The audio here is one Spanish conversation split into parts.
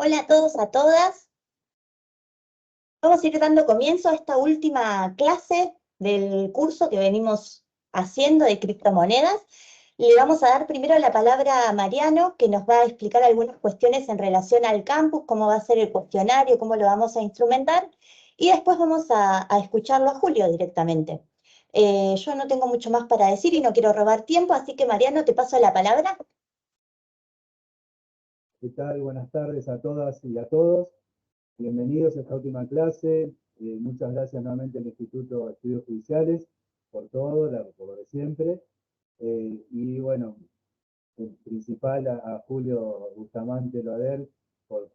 Hola a todos, a todas. Vamos a ir dando comienzo a esta última clase del curso que venimos haciendo de criptomonedas. Le vamos a dar primero la palabra a Mariano, que nos va a explicar algunas cuestiones en relación al campus, cómo va a ser el cuestionario, cómo lo vamos a instrumentar, y después vamos a escucharlo a Julio directamente. Yo no tengo mucho más para decir y no quiero robar tiempo, así que Mariano, te paso la palabra. ¿Qué tal? Buenas tardes a todas y a todos. Bienvenidos a esta última clase. Muchas gracias nuevamente al Instituto de Estudios Judiciales por todo, por lo de siempre. Y bueno, en principal a Julio Bustamante Loader por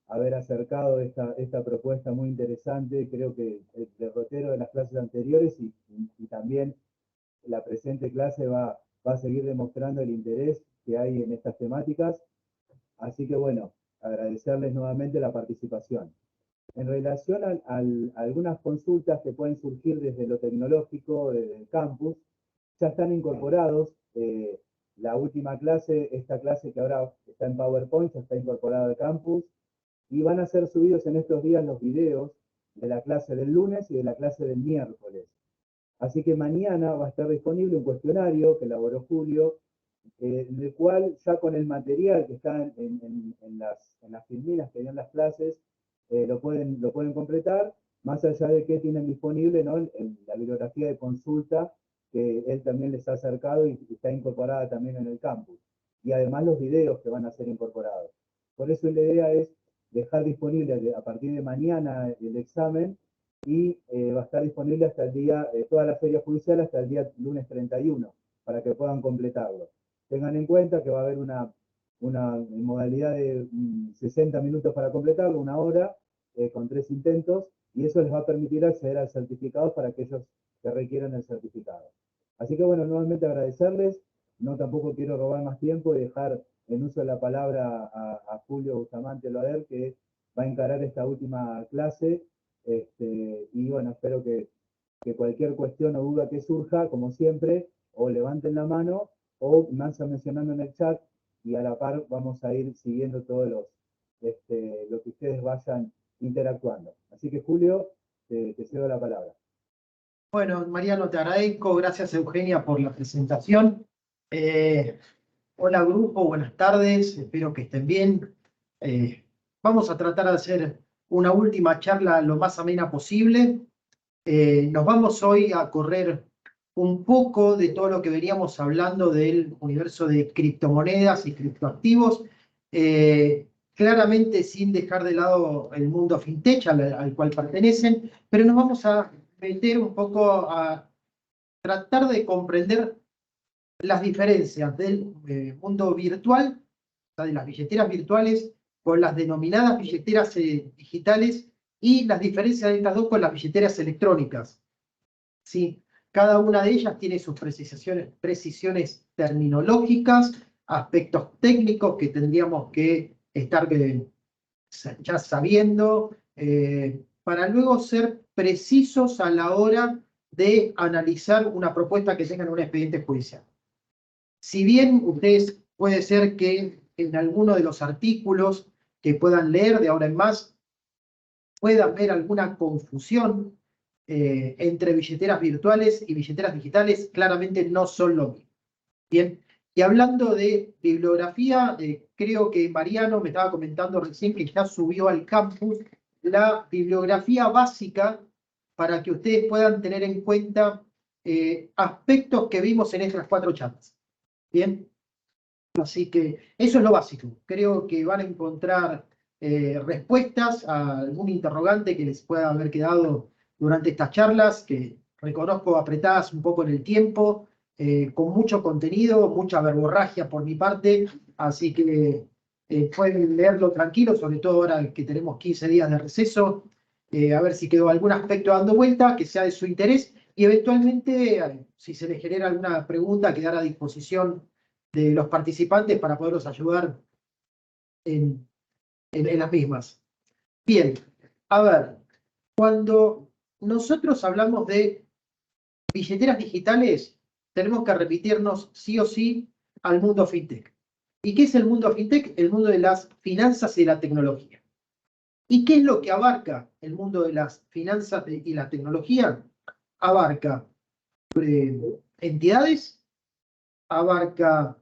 haber acercado esta propuesta muy interesante. Creo que el derrotero de las clases anteriores y también la presente clase va a seguir demostrando el interés que hay en estas temáticas. Así que bueno, agradecerles nuevamente la participación. En relación a algunas consultas que pueden surgir desde lo tecnológico, desde el campus, ya están incorporados. La última clase, esta clase que ahora está en PowerPoint, ya está incorporada al campus, y van a ser subidos en estos días los videos de la clase del lunes y de la clase del miércoles. Así que mañana va a estar disponible un cuestionario que elaboró Julio, en el cual ya con el material que está en las filminas que dio las clases, lo pueden completar, más allá de que tienen disponible, ¿no?, en la bibliografía de consulta que él también les ha acercado y está incorporada también en el campus. Y además los videos que van a ser incorporados. Por eso la idea es dejar disponible a partir de mañana el examen y va a estar disponible hasta el día, toda la feria judicial hasta el día lunes 31, para que puedan completarlo. Tengan en cuenta que va a haber una modalidad de 60 minutos para completarlo, una hora, con 3 intentos, y eso les va a permitir acceder al certificado para aquellos que requieran el certificado. Así que bueno, nuevamente agradecerles, no tampoco quiero robar más tiempo y dejar en uso de la palabra a Julio Bustamante Loader, que va a encarar esta última clase, y bueno, espero que cualquier cuestión o duda que surja, como siempre, o levanten la mano o me vayan mencionando en el chat y a la par vamos a ir siguiendo todos lo que ustedes vayan interactuando. Así que Julio, te cedo la palabra. Bueno, Mariano, te agradezco. Gracias, Eugenia, por la presentación. Hola, grupo. Buenas tardes. Espero que estén bien. Vamos a tratar de hacer una última charla lo más amena posible. Nos vamos hoy a correr un poco de todo lo que veníamos hablando del universo de criptomonedas y criptoactivos, claramente sin dejar de lado el mundo fintech al cual pertenecen, pero nos vamos a meter un poco a tratar de comprender las diferencias del mundo virtual, o sea, de las billeteras virtuales, con las denominadas billeteras digitales y las diferencias de estas dos con las billeteras electrónicas. ¿Sí? Cada una de ellas tiene sus precisiones terminológicas, aspectos técnicos que tendríamos que estar ya sabiendo, para luego ser precisos a la hora de analizar una propuesta que tenga en un expediente judicial. Si bien ustedes puede ser que en alguno de los artículos que puedan leer de ahora en más puedan ver alguna confusión entre billeteras virtuales y billeteras digitales, claramente no son lo mismo. Bien, y hablando de bibliografía, creo que Mariano me estaba comentando recién que ya subió al campus la bibliografía básica para que ustedes puedan tener en cuenta aspectos que vimos en estas 4 charlas. Bien, así que eso es lo básico. Creo que van a encontrar respuestas a algún interrogante que les pueda haber quedado durante estas charlas, que reconozco apretadas un poco en el tiempo, con mucho contenido, mucha verborragia por mi parte, así que pueden leerlo tranquilo, sobre todo ahora que tenemos 15 días de receso, a ver si quedó algún aspecto dando vuelta que sea de su interés, y eventualmente, si se les genera alguna pregunta, quedar a disposición de los participantes para poderlos ayudar en las mismas. Bien, a ver, cuando nosotros hablamos de billeteras digitales, tenemos que remitirnos sí o sí al mundo fintech. ¿Y qué es el mundo fintech? El mundo de las finanzas y la tecnología. ¿Y qué es lo que abarca el mundo de las finanzas y la tecnología? Abarca entidades, abarca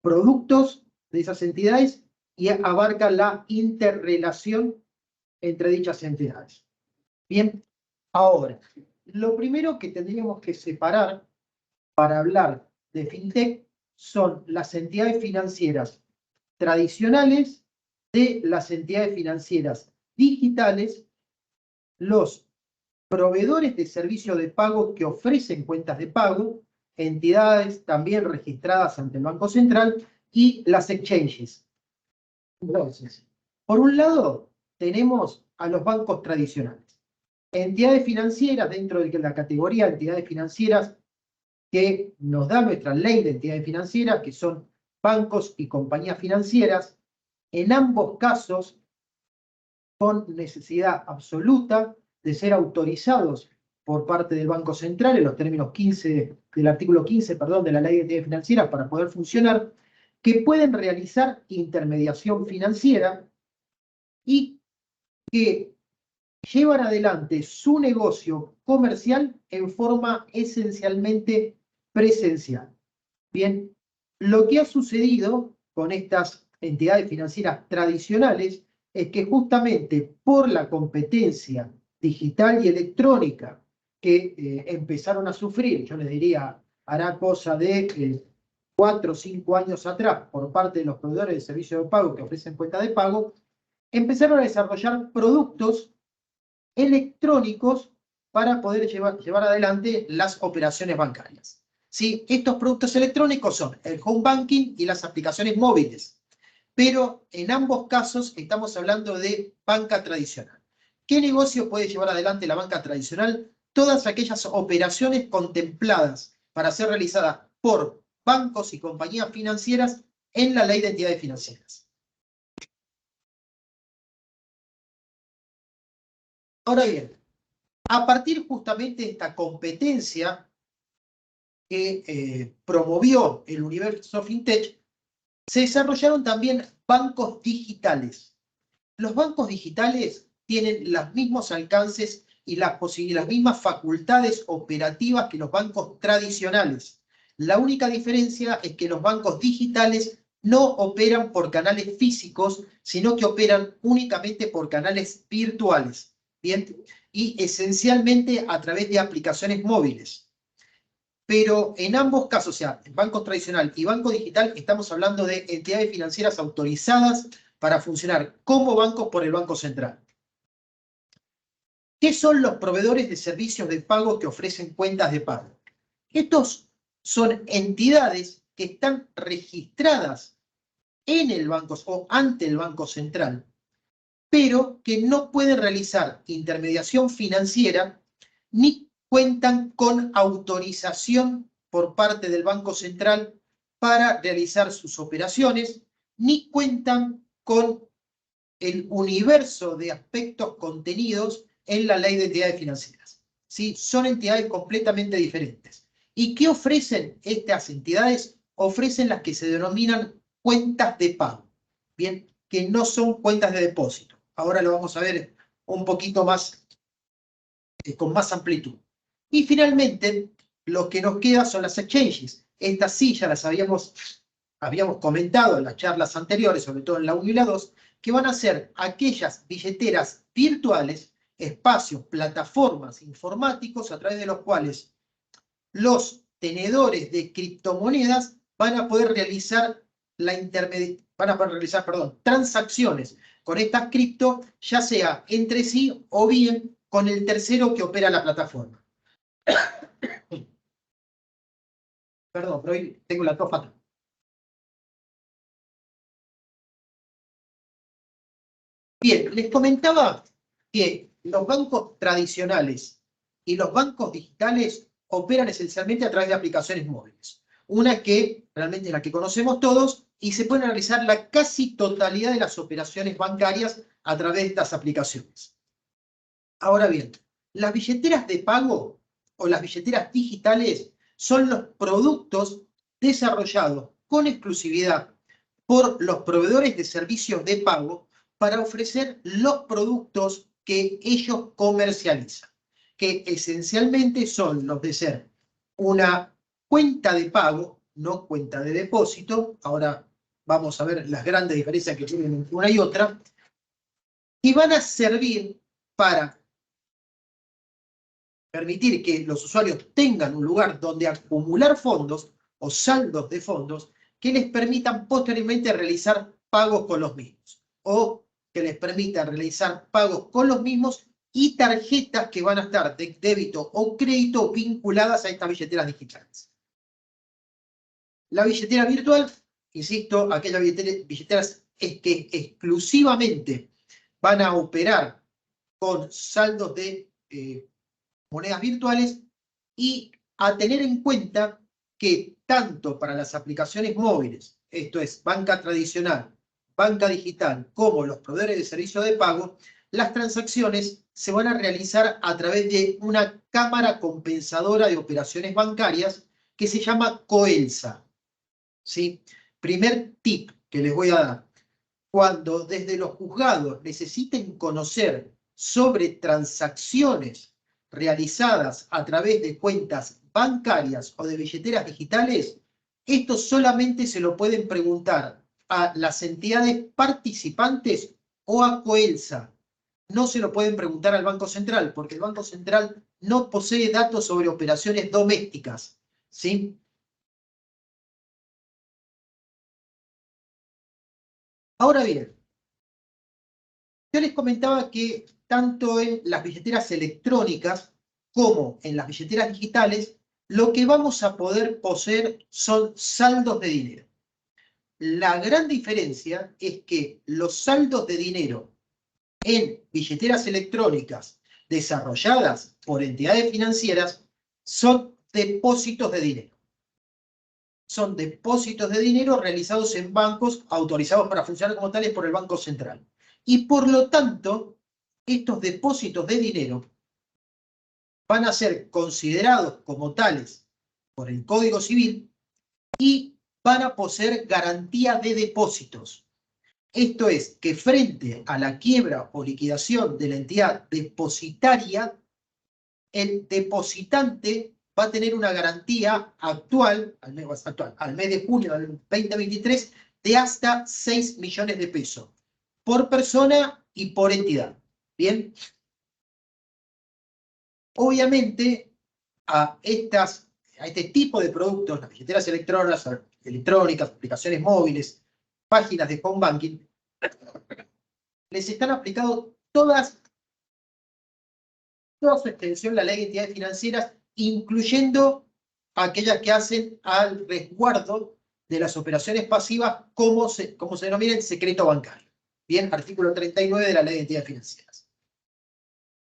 productos de esas entidades y abarca la interrelación entre dichas entidades. Bien, ahora, lo primero que tendríamos que separar para hablar de fintech son las entidades financieras tradicionales de las entidades financieras digitales, los proveedores de servicios de pago que ofrecen cuentas de pago, entidades también registradas ante el Banco Central y las exchanges. Entonces, por un lado, tenemos a los bancos tradicionales. Entidades financieras dentro de la categoría de entidades financieras que nos da nuestra ley de entidades financieras, que son bancos y compañías financieras, en ambos casos con necesidad absoluta de ser autorizados por parte del Banco Central en los términos 15, del artículo 15, perdón, de la ley de entidades financieras para poder funcionar, que pueden realizar intermediación financiera y que llevan adelante su negocio comercial en forma esencialmente presencial. Bien, lo que ha sucedido con estas entidades financieras tradicionales es que justamente por la competencia digital y electrónica que empezaron a sufrir, yo les diría, hará cosa de 4 o 5 años atrás, por parte de los proveedores de servicios de pago que ofrecen cuenta de pago, empezaron a desarrollar productos electrónicos para poder llevar adelante las operaciones bancarias. ¿Sí? Estos productos electrónicos son el home banking y las aplicaciones móviles, pero en ambos casos estamos hablando de banca tradicional. ¿Qué negocio puede llevar adelante la banca tradicional? Todas aquellas operaciones contempladas para ser realizadas por bancos y compañías financieras en la ley de entidades financieras. Ahora bien, a partir justamente de esta competencia que promovió el universo fintech, se desarrollaron también bancos digitales. Los bancos digitales tienen los mismos alcances y las mismas facultades operativas que los bancos tradicionales. La única diferencia es que los bancos digitales no operan por canales físicos, sino que operan únicamente por canales virtuales. Bien, y esencialmente a través de aplicaciones móviles. Pero en ambos casos, o sea, en banco tradicional y banco digital, estamos hablando de entidades financieras autorizadas para funcionar como bancos por el Banco Central. ¿Qué son los proveedores de servicios de pago que ofrecen cuentas de pago? Estos son entidades que están registradas en el banco o ante el Banco Central, pero que no pueden realizar intermediación financiera ni cuentan con autorización por parte del Banco Central para realizar sus operaciones, ni cuentan con el universo de aspectos contenidos en la ley de entidades financieras. ¿Sí? Son entidades completamente diferentes. ¿Y qué ofrecen estas entidades? Ofrecen las que se denominan cuentas de pago, bien, que no son cuentas de depósito. Ahora lo vamos a ver un poquito más, con más amplitud. Y finalmente, lo que nos queda son las exchanges. Estas sí ya las habíamos comentado en las charlas anteriores, sobre todo en la 1 y la 2, que van a ser aquellas billeteras virtuales, espacios, plataformas informáticos a través de los cuales los tenedores de criptomonedas van a poder realizar transacciones con estas cripto, ya sea entre sí o bien con el tercero que opera la plataforma. Perdón, pero hoy tengo la tos fatal. Bien, les comentaba que los bancos tradicionales y los bancos digitales operan esencialmente a través de aplicaciones móviles. Una que realmente es la que conocemos todos y se pueden realizar la casi totalidad de las operaciones bancarias a través de estas aplicaciones. Ahora bien, las billeteras de pago o las billeteras digitales son los productos desarrollados con exclusividad por los proveedores de servicios de pago para ofrecer los productos que ellos comercializan, que esencialmente son los de ser una cuenta de pago, no cuenta de depósito. Ahora vamos a ver las grandes diferencias que tienen entre una y otra, y van a servir para permitir que los usuarios tengan un lugar donde acumular fondos o saldos de fondos que les permitan posteriormente realizar pagos con los mismos, o que les permitan realizar pagos con los mismos y tarjetas que van a estar de débito o crédito vinculadas a estas billeteras digitales. La billetera virtual, insisto, aquellas billeteras que exclusivamente van a operar con saldos de monedas virtuales, y a tener en cuenta que tanto para las aplicaciones móviles, esto es banca tradicional, banca digital, como los proveedores de servicios de pago, las transacciones se van a realizar a través de una cámara compensadora de operaciones bancarias que se llama COELSA. ¿Sí? Primer tip que les voy a dar: cuando desde los juzgados necesiten conocer sobre transacciones realizadas a través de cuentas bancarias o de billeteras digitales, esto solamente se lo pueden preguntar a las entidades participantes o a COELSA. No se lo pueden preguntar al Banco Central, porque el Banco Central no posee datos sobre operaciones domésticas. ¿Sí? Ahora bien, yo les comentaba que tanto en las billeteras electrónicas como en las billeteras digitales, lo que vamos a poder poseer son saldos de dinero. La gran diferencia es que los saldos de dinero en billeteras electrónicas desarrolladas por entidades financieras son depósitos de dinero. Son depósitos de dinero realizados en bancos autorizados para funcionar como tales por el Banco Central. Y por lo tanto, estos depósitos de dinero van a ser considerados como tales por el Código Civil y van a poseer garantía de depósitos. Esto es, que frente a la quiebra o liquidación de la entidad depositaria, el depositante va a tener una garantía actual, al mes de junio del 2023, de hasta 6 millones de pesos por persona y por entidad. ¿Bien? Obviamente, a este tipo de productos, las billeteras electrónicas, aplicaciones móviles, páginas de home banking, les están aplicando toda su extensión la ley de entidades financieras, incluyendo aquellas que hacen al resguardo de las operaciones pasivas, como se denomina el secreto bancario. Bien, artículo 39 de la ley de entidades financieras.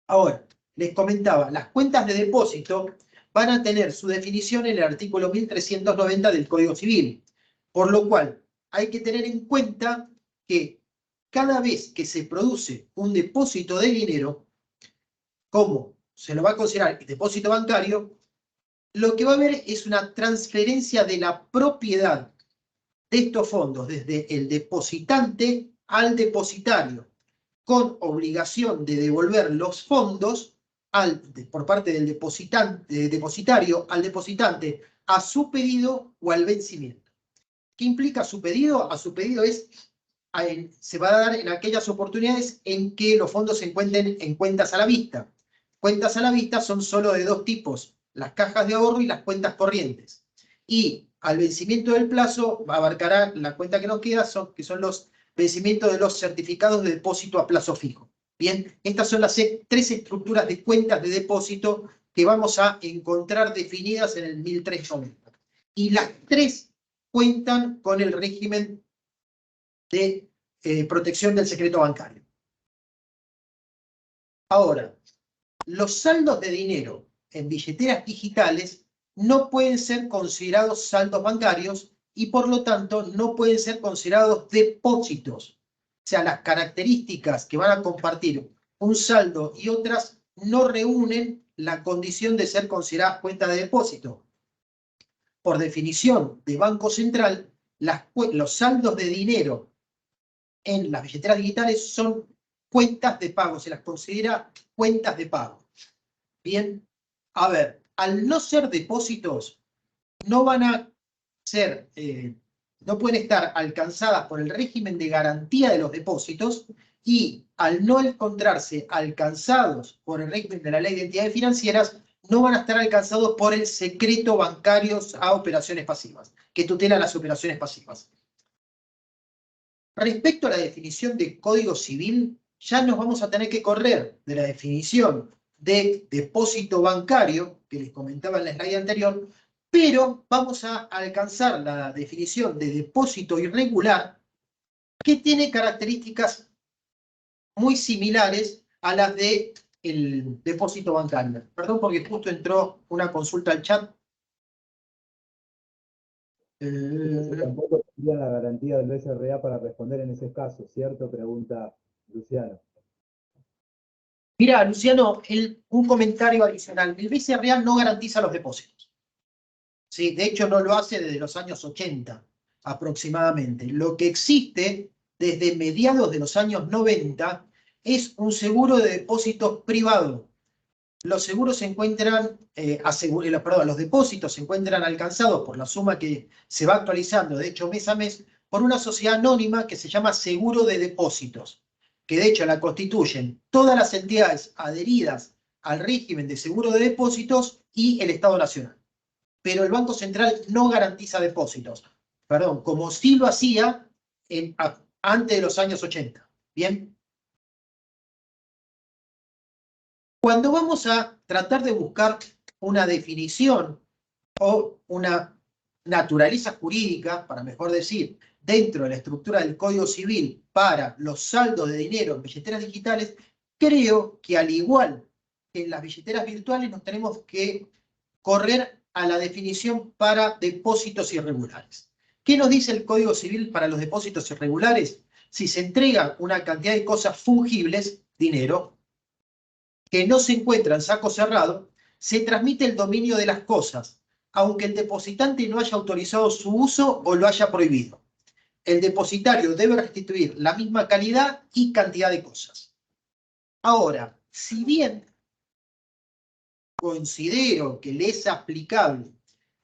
Ahora, les comentaba, las cuentas de depósito van a tener su definición en el artículo 1390 del Código Civil, por lo cual hay que tener en cuenta que cada vez que se produce un depósito de dinero, como se lo va a considerar el depósito bancario, lo que va a haber es una transferencia de la propiedad de estos fondos desde el depositante al depositario, con obligación de devolver los fondos por parte del depositario al depositante a su pedido o al vencimiento. ¿Qué implica su pedido? A su pedido se va a dar en aquellas oportunidades en que los fondos se encuentren en cuentas a la vista. Cuentas a la vista son solo de dos tipos: las cajas de ahorro y las cuentas corrientes. Y al vencimiento del plazo abarcará la cuenta que nos queda, que son los vencimientos de los certificados de depósito a plazo fijo. Bien, estas son las tres estructuras de cuentas de depósito que vamos a encontrar definidas en el 1390. Y las tres cuentan con el régimen de protección del secreto bancario. Ahora, los saldos de dinero en billeteras digitales no pueden ser considerados saldos bancarios y por lo tanto no pueden ser considerados depósitos. O sea, las características que van a compartir un saldo y otras no reúnen la condición de ser consideradas cuentas de depósito. por definición de Banco Central, los saldos de dinero en las billeteras digitales son cuentas de pago, se las considera cuentas de pago. Bien, a ver, al no ser depósitos, no van a ser, no pueden estar alcanzadas por el régimen de garantía de los depósitos y al no encontrarse alcanzados por el régimen de la Ley de Entidades Financieras, no van a estar alcanzados por el secreto bancario a operaciones pasivas, que tutela las operaciones pasivas. Respecto a la definición de Código Civil, ya nos vamos a tener que correr de la definición de depósito bancario, que les comentaba en la slide anterior, pero vamos a alcanzar la definición de depósito irregular, que tiene características muy similares a las del depósito bancario. Perdón, porque justo entró una consulta al chat. Tampoco tendría la garantía del BCRA para responder en ese caso, ¿cierto? Pregunta Luciano. Mira, Luciano, un comentario adicional. El BCRA no garantiza los depósitos. Sí, de hecho, no lo hace desde los años 80 aproximadamente. Lo que existe desde mediados de los años 90 es un seguro de depósitos privado. Los seguros se encuentran, los depósitos se encuentran alcanzados por la suma que se va actualizando, de hecho, mes a mes, por una sociedad anónima que se llama Seguro de Depósitos, que de hecho la constituyen todas las entidades adheridas al régimen de seguro de depósitos y el Estado Nacional. Pero el Banco Central no garantiza depósitos, perdón, como sí lo hacía antes de los años 80. ¿Bien? Cuando vamos a tratar de buscar una definición o una naturaleza jurídica, para mejor decir, dentro de la estructura del Código Civil para los saldos de dinero en billeteras digitales, creo que al igual que en las billeteras virtuales nos tenemos que correr a la definición para depósitos irregulares. ¿Qué nos dice el Código Civil para los depósitos irregulares? Si se entrega una cantidad de cosas fungibles, dinero, que no se encuentra en saco cerrado, se transmite el dominio de las cosas, aunque el depositante no haya autorizado su uso o lo haya prohibido. El depositario debe restituir la misma calidad y cantidad de cosas. Ahora, si bien considero que le es aplicable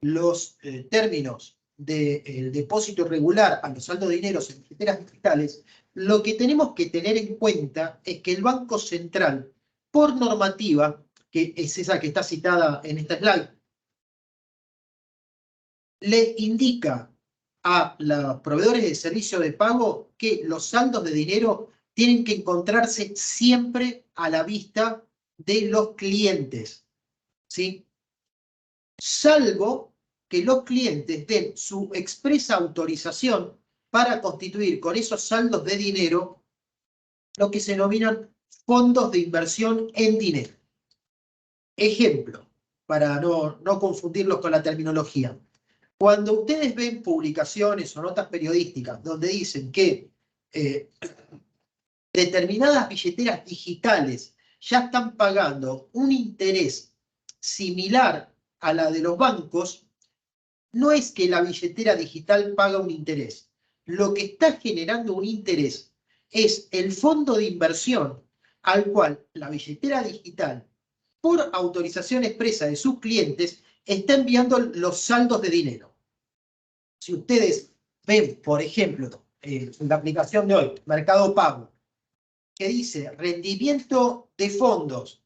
los términos del depósito irregular a los saldos de dinero en billeteras digitales, lo que tenemos que tener en cuenta es que el Banco Central, por normativa, que es esa que está citada en esta slide, le indica a los proveedores de servicio de pago que los saldos de dinero tienen que encontrarse siempre a la vista de los clientes, ¿sí? Salvo que los clientes den su expresa autorización para constituir con esos saldos de dinero lo que se denominan fondos de inversión en dinero. Ejemplo, para no confundirlos con la terminología. Cuando ustedes ven publicaciones o notas periodísticas donde dicen que determinadas billeteras digitales ya están pagando un interés similar a la de los bancos, no es que la billetera digital paga un interés. Lo que está generando un interés es el fondo de inversión al cual la billetera digital, por autorización expresa de sus clientes, está enviando los saldos de dinero. Si ustedes ven, por ejemplo, la aplicación de hoy, Mercado Pago, que dice rendimiento de fondos,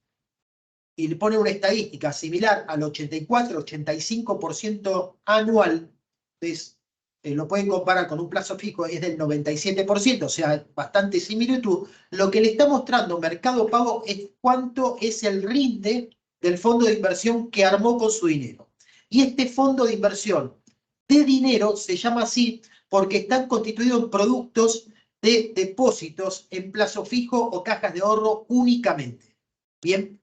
y le pone una estadística similar al 84-85% anual, entonces, lo pueden comparar con un plazo fijo, es del 97%, o sea, bastante similitud. Lo que le está mostrando Mercado Pago es cuánto es el rinde del fondo de inversión que armó con su dinero. Y este fondo de inversión de dinero se llama así porque están constituidos en productos de depósitos en plazo fijo o cajas de ahorro únicamente. ¿Bien?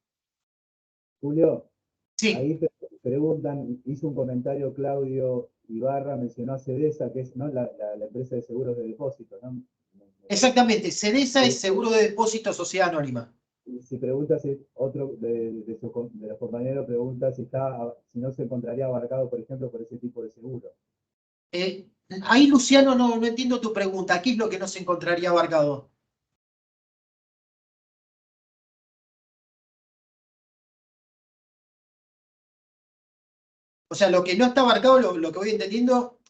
Julio, Sí. Ahí preguntan, hizo un comentario Claudio Ibarra, mencionó a Cedesa, que es, ¿no?, la empresa de seguros de depósito, ¿no? Exactamente, Cedesa es Seguro de Depósito Sociedad Anónima. Y si pregunta si otro de los compañeros pregunta si no se encontraría abarcado, por ejemplo, por ese tipo de seguro. Ahí, Luciano, no entiendo tu pregunta. ¿Qué es lo que no se encontraría abarcado? O sea, lo que no está abarcado, lo que voy entendiendo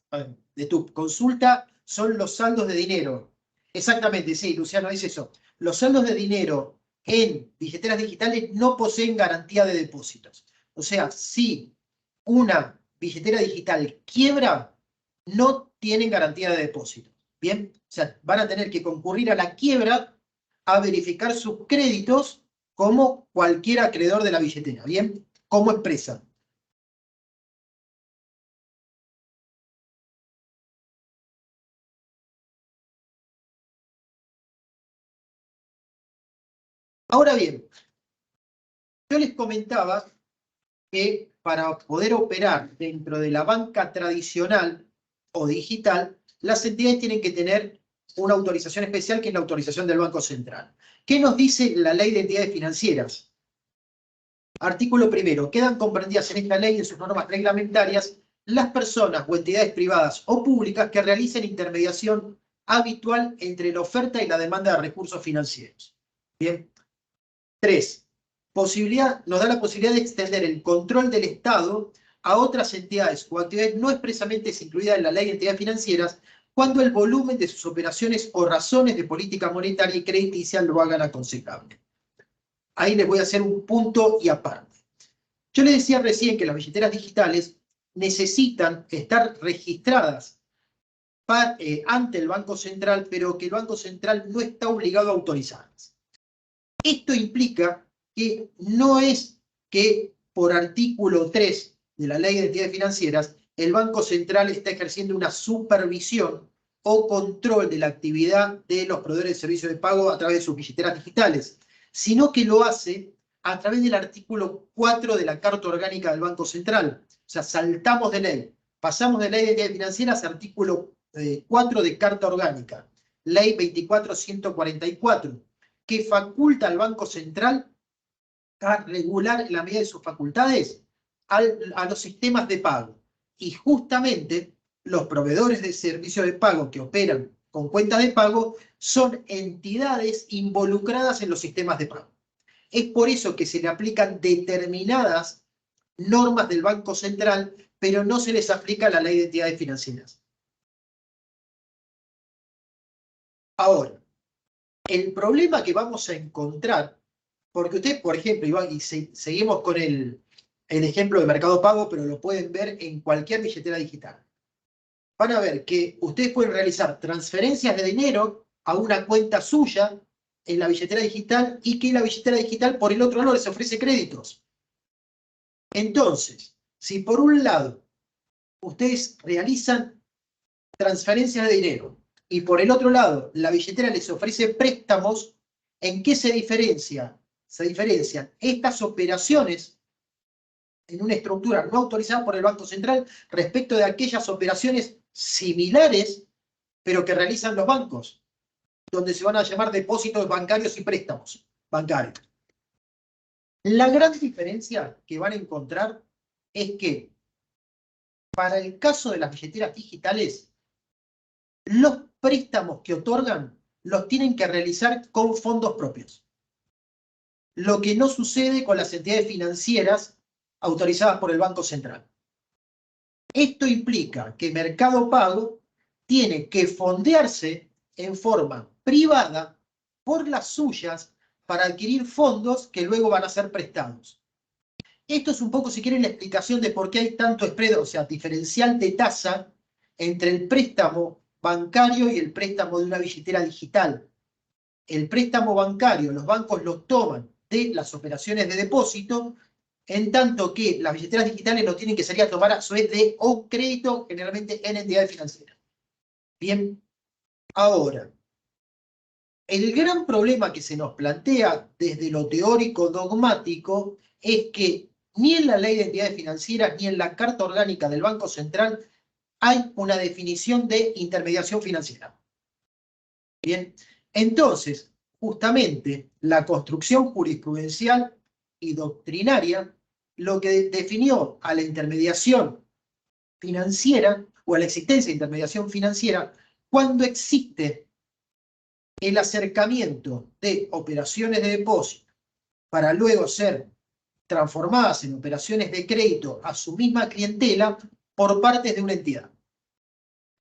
de tu consulta, son los saldos de dinero. Exactamente, sí, Luciano, es eso. Los saldos de dinero en billeteras digitales no poseen garantía de depósitos. O sea, si una billetera digital quiebra, no tienen garantía de depósito. ¿Bien? O sea, van a tener que concurrir a la quiebra a verificar sus créditos como cualquier acreedor de la billetera. ¿Bien? ¿Cómo expresa? Ahora bien, yo les comentaba que para poder operar dentro de la banca tradicional o digital, las entidades tienen que tener una autorización especial, que es la autorización del Banco Central. ¿Qué nos dice la Ley de Entidades Financieras? Artículo primero. Quedan comprendidas en esta ley y en sus normas reglamentarias las personas o entidades privadas o públicas que realicen intermediación habitual entre la oferta y la demanda de recursos financieros. Bien. 3. Nos da la posibilidad de extender el control del Estado a otras entidades o actividades no expresamente incluidas en la ley de entidades financieras cuando el volumen de sus operaciones o razones de política monetaria y crediticia lo hagan aconsejable. Ahí les voy a hacer un punto y aparte. Yo les decía recién que las billeteras digitales necesitan estar registradas ante el Banco Central, pero que el Banco Central no está obligado a autorizarlas. Esto implica que no es que por artículo 3 de la Ley de Entidades Financieras el Banco Central está ejerciendo una supervisión o control de la actividad de los proveedores de servicios de pago a través de sus billeteras digitales, sino que lo hace a través del artículo 4 de la Carta Orgánica del Banco Central. O sea, saltamos de ley, pasamos de Ley de Entidades Financieras a artículo 4 de Carta Orgánica, Ley 24.144, que faculta al Banco Central a regular en la medida de sus facultades a los sistemas de pago. Y justamente los proveedores de servicios de pago que operan con cuentas de pago son entidades involucradas en los sistemas de pago. Es por eso que se le aplican determinadas normas del Banco Central, pero no se les aplica la Ley de Entidades Financieras. Ahora, el problema que vamos a encontrar, porque ustedes, por ejemplo, y seguimos con el ejemplo de Mercado Pago, pero lo pueden ver en cualquier billetera digital. Van a ver que ustedes pueden realizar transferencias de dinero a una cuenta suya en la billetera digital y que la billetera digital, por el otro lado, les ofrece créditos. Entonces, si por un lado ustedes realizan transferencias de dinero y por el otro lado la billetera les ofrece préstamos, ¿en qué se diferencia? Se diferencian estas operaciones en una estructura no autorizada por el Banco Central respecto de aquellas operaciones similares, pero que realizan los bancos, donde se van a llamar depósitos bancarios y préstamos bancarios. La gran diferencia que van a encontrar es que para el caso de las billeteras digitales, los préstamos que otorgan los tienen que realizar con fondos propios. Lo que no sucede con las entidades financieras autorizadas por el Banco Central. Esto implica que Mercado Pago tiene que fondearse en forma privada por las suyas para adquirir fondos que luego van a ser prestados. Esto es un poco, si quieren, la explicación de por qué hay tanto spread, o sea, diferencial de tasa entre el préstamo bancario y el préstamo de una billetera digital. El préstamo bancario, los bancos lo toman de las operaciones de depósito, en tanto que las billeteras digitales lo tienen que salir a tomar a su vez de un crédito, generalmente en entidades financieras. Bien, ahora, el gran problema que se nos plantea desde lo teórico dogmático es que ni en la Ley de Entidades Financieras ni en la Carta Orgánica del Banco Central hay una definición de intermediación financiera. Bien, entonces, justamente la construcción jurisprudencial y doctrinaria lo que definió a la intermediación financiera o a la existencia de intermediación financiera cuando existe el acercamiento de operaciones de depósito para luego ser transformadas en operaciones de crédito a su misma clientela por parte de una entidad.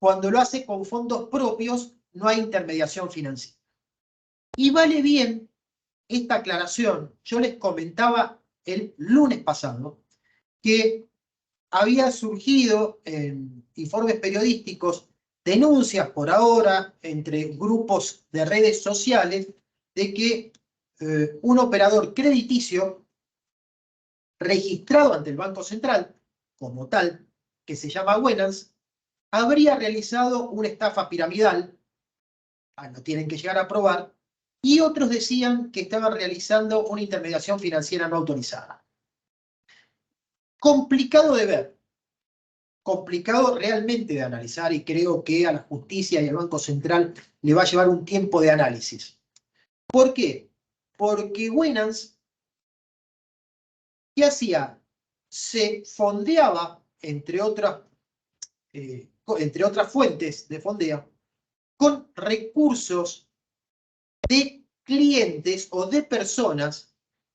Cuando lo hace con fondos propios, no hay intermediación financiera. Y vale bien esta aclaración. Yo les comentaba el lunes pasado que había surgido en informes periodísticos denuncias por ahora entre grupos de redes sociales de que un operador crediticio registrado ante el Banco Central como tal, que se llama Winans, habría realizado una estafa piramidal, lo tienen que llegar a probar, y otros decían que estaba realizando una intermediación financiera no autorizada. Complicado de ver, complicado realmente de analizar, y creo que a la justicia y al Banco Central le va a llevar un tiempo de análisis. ¿Por qué? Porque Winans, ¿qué hacía? Se fondeaba, entre otras fuentes de fondeo, con recursos de clientes o de personas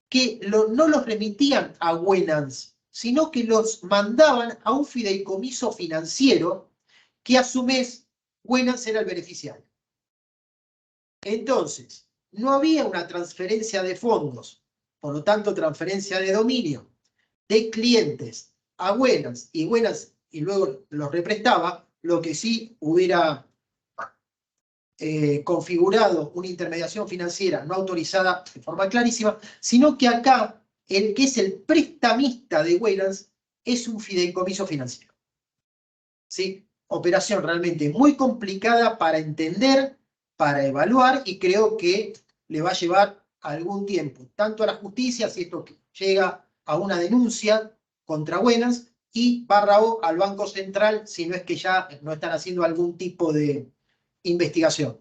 que no los remitían a Winans, sino que los mandaban a un fideicomiso financiero que a su vez Winans era el beneficiario. Entonces, no había una transferencia de fondos, por lo tanto transferencia de dominio de clientes a Winans y luego los represtaba, lo que sí hubiera configurado una intermediación financiera no autorizada de forma clarísima, sino que acá el que es el prestamista de Winans es un fideicomiso financiero. ¿Sí? Operación realmente muy complicada para entender, para evaluar, y creo que le va a llevar algún tiempo, tanto a la justicia, si esto llega a una denuncia contra Winans, y / al Banco Central, si no es que ya no están haciendo algún tipo de investigación.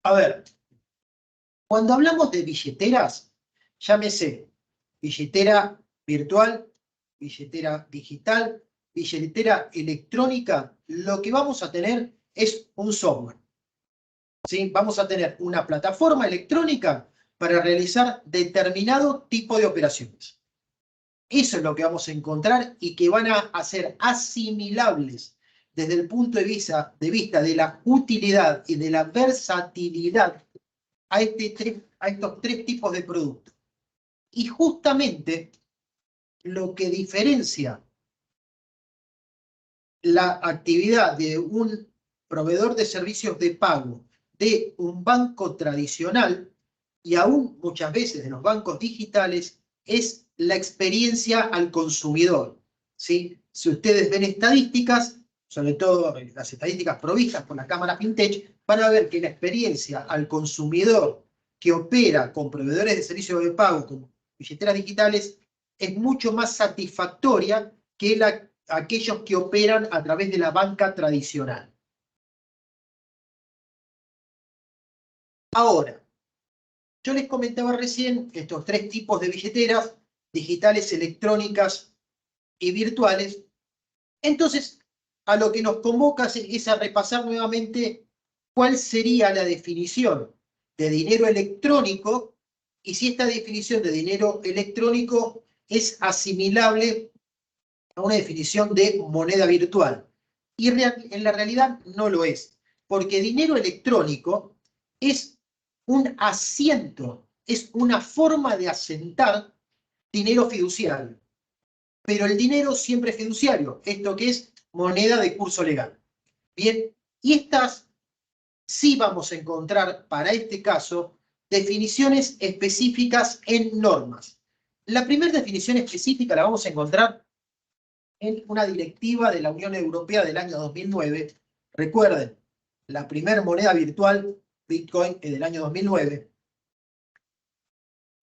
A ver, cuando hablamos de billeteras, llámese billetera virtual, billetera digital, billetera electrónica, lo que vamos a tener es un software. ¿Sí? Vamos a tener una plataforma electrónica para realizar determinado tipo de operaciones. Eso es lo que vamos a encontrar y que van a ser asimilables desde el punto de vista de la utilidad y de la versatilidad a estos tres tipos de productos. Y justamente lo que diferencia la actividad de un proveedor de servicios de pago de un banco tradicional, y aún muchas veces de los bancos digitales, es la experiencia al consumidor. ¿Sí? Si ustedes ven estadísticas, sobre todo las estadísticas provistas por la Cámara Fintech, van a ver que la experiencia al consumidor que opera con proveedores de servicios de pago, como billeteras digitales, es mucho más satisfactoria que aquellos que operan a través de la banca tradicional. Ahora, yo les comentaba recién estos tres tipos de billeteras, digitales, electrónicas y virtuales. Entonces, a lo que nos convoca es a repasar nuevamente cuál sería la definición de dinero electrónico y si esta definición de dinero electrónico es asimilable a una definición de moneda virtual. Y en la realidad no lo es, porque dinero electrónico es un asiento, es una forma de asentar dinero fiduciario. Pero el dinero siempre es fiduciario, esto que es moneda de curso legal. Bien, y estas sí vamos a encontrar para este caso definiciones específicas en normas. La primera definición específica la vamos a encontrar en una directiva de la Unión Europea del año 2009. Recuerden, la primera moneda virtual, Bitcoin, es del año 2009.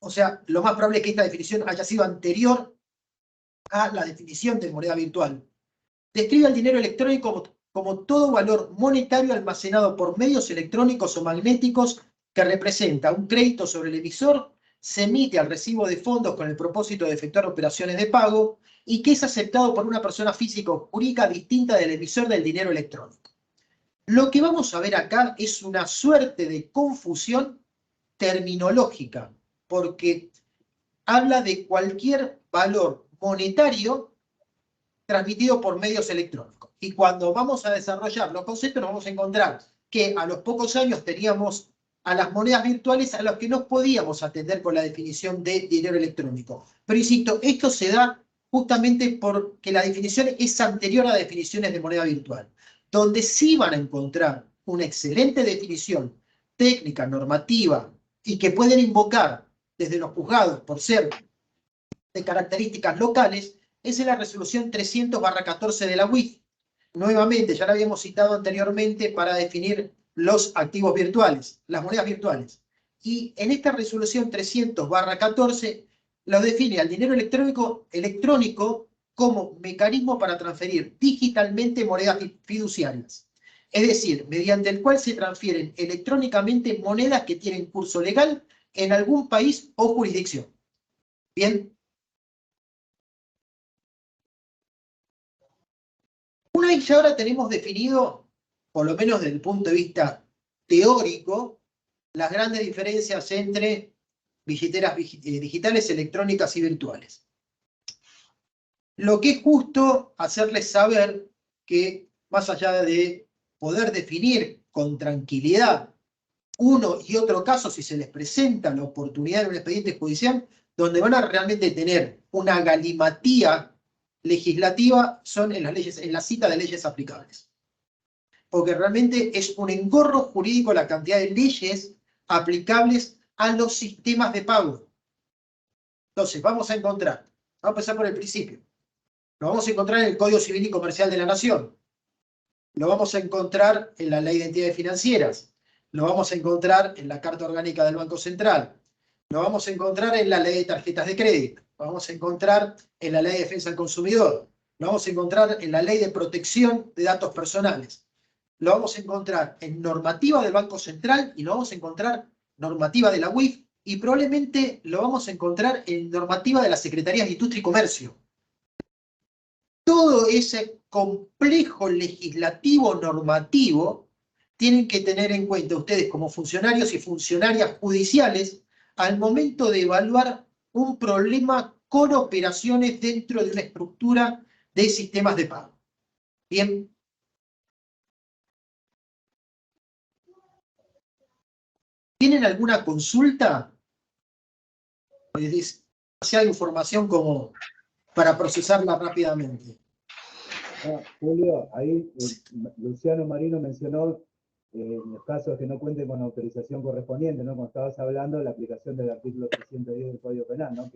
O sea, lo más probable es que esta definición haya sido anterior a la definición de moneda virtual. Describe al dinero electrónico como todo valor monetario almacenado por medios electrónicos o magnéticos que representa un crédito sobre el emisor, se emite al recibo de fondos con el propósito de efectuar operaciones de pago y que es aceptado por una persona física o jurídica distinta del emisor del dinero electrónico. Lo que vamos a ver acá es una suerte de confusión terminológica, porque habla de cualquier valor monetario transmitido por medios electrónicos. Y cuando vamos a desarrollar los conceptos nos vamos a encontrar que a los pocos años teníamos a las monedas virtuales a las que no podíamos atender con la definición de dinero electrónico. Pero insisto, esto se da justamente porque la definición es anterior a las definiciones de moneda virtual, donde sí van a encontrar una excelente definición técnica, normativa, y que pueden invocar desde los juzgados por ser de características locales, es en la resolución 300/14 de la UIF. Nuevamente, ya la habíamos citado anteriormente para definir los activos virtuales, las monedas virtuales. Y en esta resolución 300/14 lo define al dinero electrónico como mecanismo para transferir digitalmente monedas fiduciarias. Es decir, mediante el cual se transfieren electrónicamente monedas que tienen curso legal en algún país o jurisdicción. Bien. Una vez ya ahora tenemos definido, por lo menos desde el punto de vista teórico, las grandes diferencias entre billeteras digitales, electrónicas y virtuales. Lo que es justo hacerles saber que, más allá de poder definir con tranquilidad uno y otro caso, si se les presenta la oportunidad de un expediente judicial, donde van a realmente tener una galimatía legislativa, son en las leyes, en la cita de leyes aplicables. Porque realmente es un engorro jurídico la cantidad de leyes aplicables a los sistemas de pago. Entonces, vamos a empezar por el principio. Lo vamos a encontrar en el Código Civil y Comercial de la Nación. Lo vamos a encontrar en la Ley de Entidades Financieras. Lo vamos a encontrar en la Carta Orgánica del Banco Central. Lo vamos a encontrar en la Ley de Tarjetas de Crédito. Lo vamos a encontrar en la Ley de Defensa del Consumidor. Lo vamos a encontrar en la Ley de Protección de Datos Personales. Lo vamos a encontrar en normativa del Banco Central y lo vamos a encontrar normativa de la UIF y probablemente lo vamos a encontrar en normativa de las Secretarías de Industria y Comercio. Todo ese complejo legislativo normativo tienen que tener en cuenta ustedes como funcionarios y funcionarias judiciales al momento de evaluar un problema con operaciones dentro de una estructura de sistemas de pago. Bien. ¿Tienen alguna consulta? Demasiada información como para procesarla rápidamente. Julio, ahí Luciano Marino mencionó en los casos que no cuenten con autorización correspondiente, ¿no? Como estabas hablando de la aplicación del artículo 310 del Código Penal, ¿no?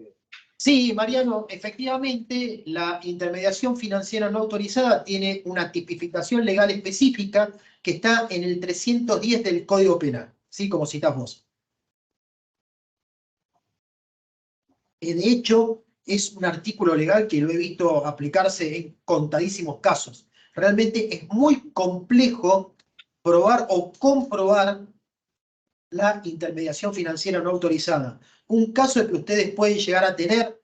Sí, Mariano, efectivamente, la intermediación financiera no autorizada tiene una tipificación legal específica que está en el 310 del Código Penal, ¿sí? Como citás vos. De hecho, es un artículo legal que lo he visto aplicarse en contadísimos casos. Realmente es muy complejo probar o comprobar la intermediación financiera no autorizada. Un caso que ustedes pueden llegar a tener,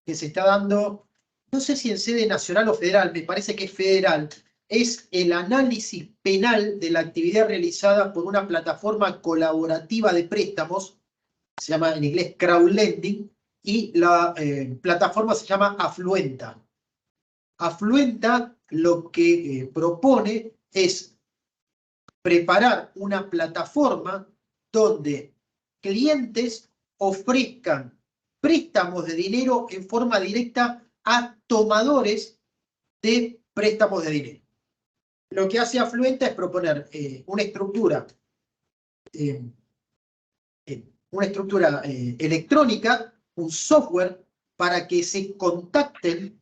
que se está dando, no sé si en sede nacional o federal, me parece que es federal, es el análisis penal de la actividad realizada por una plataforma colaborativa de préstamos, se llama en inglés crowdlending, y la plataforma se llama Afluenta. Afluenta lo que propone es preparar una plataforma donde clientes ofrezcan préstamos de dinero en forma directa a tomadores de préstamos de dinero. Lo que hace Afluenta es proponer una estructura electrónica, un software para que se contacten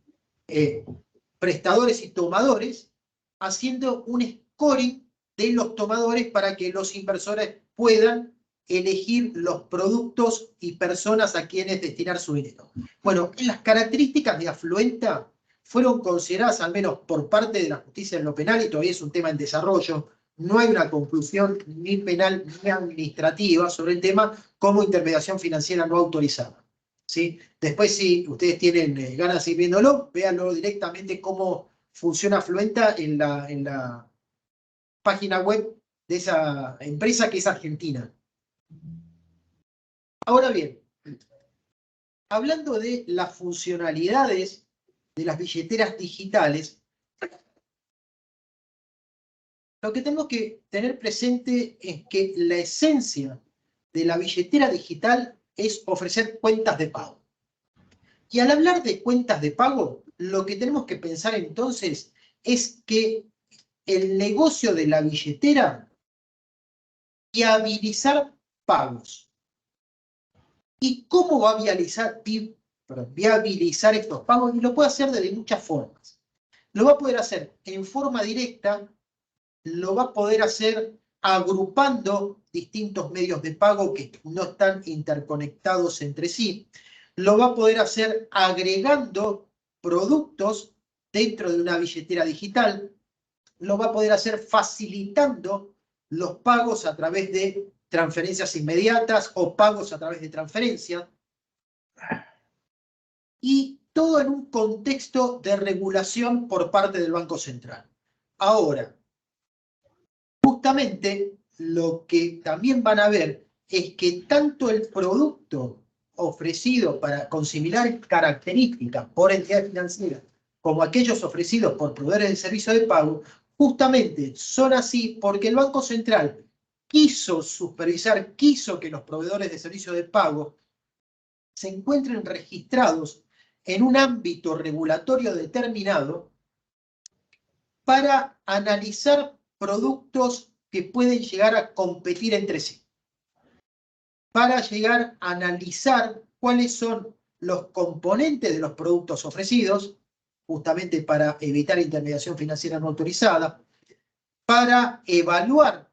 prestadores y tomadores, haciendo un scoring de los tomadores para que los inversores puedan elegir los productos y personas a quienes destinar su dinero. Bueno, las características de Afluenta fueron consideradas, al menos por parte de la justicia en lo penal, y todavía es un tema en desarrollo, no hay una conclusión ni penal ni administrativa sobre el tema como intermediación financiera no autorizada. ¿Sí? Después, si ustedes tienen ganas de seguir viéndolo, véanlo directamente cómo funciona Afluenta en la página web de esa empresa que es argentina. Ahora bien, hablando de las funcionalidades de las billeteras digitales, lo que tenemos que tener presente es que la esencia de la billetera digital es ofrecer cuentas de pago. Y al hablar de cuentas de pago, lo que tenemos que pensar entonces es que el negocio de la billetera es viabilizar pagos. ¿Y cómo va a viabilizar estos pagos? Y lo puede hacer de muchas formas. Lo va a poder hacer en forma directa, lo va a poder hacer agrupando distintos medios de pago que no están interconectados entre sí. Lo va a poder hacer agregando productos dentro de una billetera digital. Lo va a poder hacer facilitando los pagos a través de transferencias inmediatas o pagos a través de transferencia. Y todo en un contexto de regulación por parte del Banco Central. Ahora, justamente lo que también van a ver es que tanto el producto ofrecido con similares características por entidades financieras como aquellos ofrecidos por proveedores de servicio de pago, justamente son así porque el Banco Central quiso supervisar, quiso que los proveedores de servicio de pago se encuentren registrados en un ámbito regulatorio determinado para analizar productos que pueden llegar a competir entre sí, para llegar a analizar cuáles son los componentes de los productos ofrecidos, justamente para evitar intermediación financiera no autorizada, para evaluar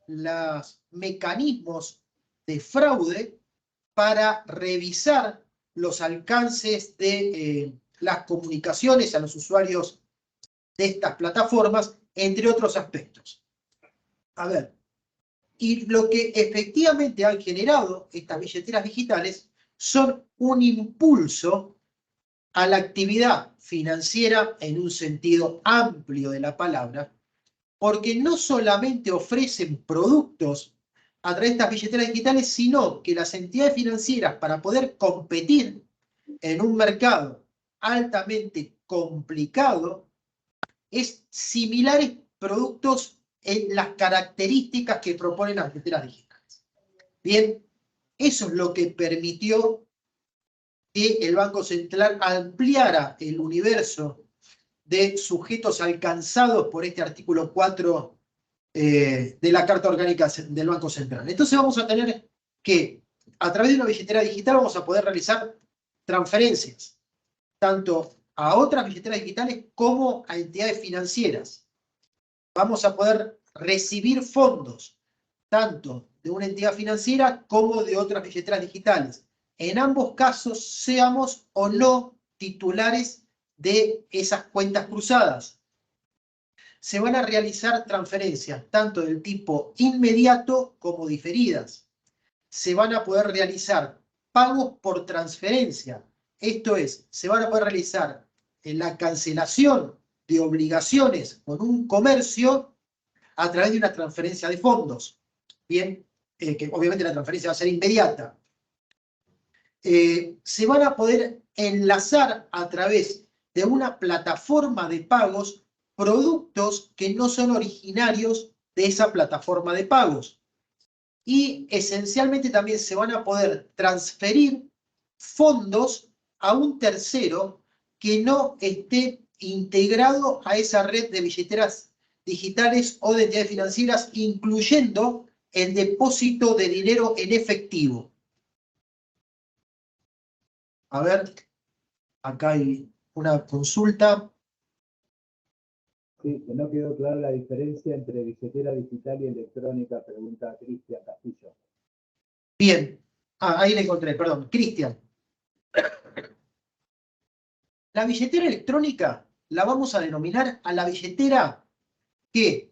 los mecanismos de fraude, para revisar los alcances de las comunicaciones a los usuarios de estas plataformas, entre otros aspectos. A ver, y lo que efectivamente han generado estas billeteras digitales son un impulso a la actividad financiera en un sentido amplio de la palabra, porque no solamente ofrecen productos a través de estas billeteras digitales, sino que las entidades financieras, para poder competir en un mercado altamente complicado, es similares productos en las características que proponen las billeteras digitales. Bien, eso es lo que permitió que el Banco Central ampliara el universo de sujetos alcanzados por este artículo 4 de la Carta Orgánica del Banco Central. Entonces vamos a tener que, a través de una billetera digital, vamos a poder realizar transferencias, tanto a otras billeteras digitales como a entidades financieras. Vamos a poder recibir fondos, tanto de una entidad financiera como de otras billeteras digitales. En ambos casos, seamos o no titulares de esas cuentas cruzadas. Se van a realizar transferencias tanto del tipo inmediato como diferidas. Se van a poder realizar pagos por transferencia. Esto es, se van a poder realizar la cancelación de obligaciones con un comercio a través de una transferencia de fondos. Bien, que obviamente la transferencia va a ser inmediata. Se van a poder enlazar a través de una plataforma de pagos productos que no son originarios de esa plataforma de pagos. Y esencialmente también se van a poder transferir fondos a un tercero que no esté integrado a esa red de billeteras digitales o de entidades financieras, incluyendo el depósito de dinero en efectivo. A ver, acá hay una consulta. Sí, que no quedó clara la diferencia entre billetera digital y electrónica, pregunta Cristian Castillo. Bien. Ahí la encontré, perdón. Cristian. La billetera electrónica la vamos a denominar a la billetera que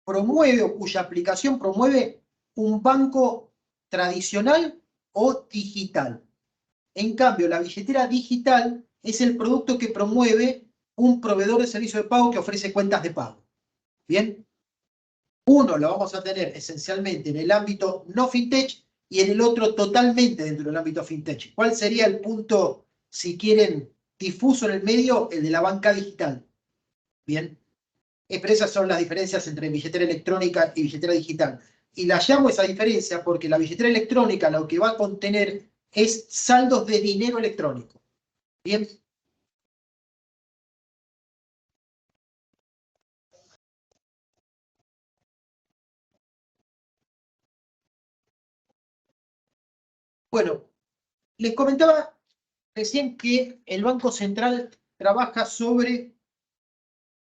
promueve o cuya aplicación promueve un banco tradicional o digital. En cambio, la billetera digital es el producto que promueve un proveedor de servicio de pago que ofrece cuentas de pago. ¿Bien? Uno lo vamos a tener esencialmente en el ámbito no fintech y en el otro totalmente dentro del ámbito fintech. ¿Cuál sería el punto, si quieren, difuso en el medio? El de la banca digital. ¿Bien? Pero esas son las diferencias entre billetera electrónica y billetera digital. Y la llamo esa diferencia porque la billetera electrónica lo que va a contener es saldos de dinero electrónico. ¿Bien? Bueno, les comentaba recién que el Banco Central trabaja sobre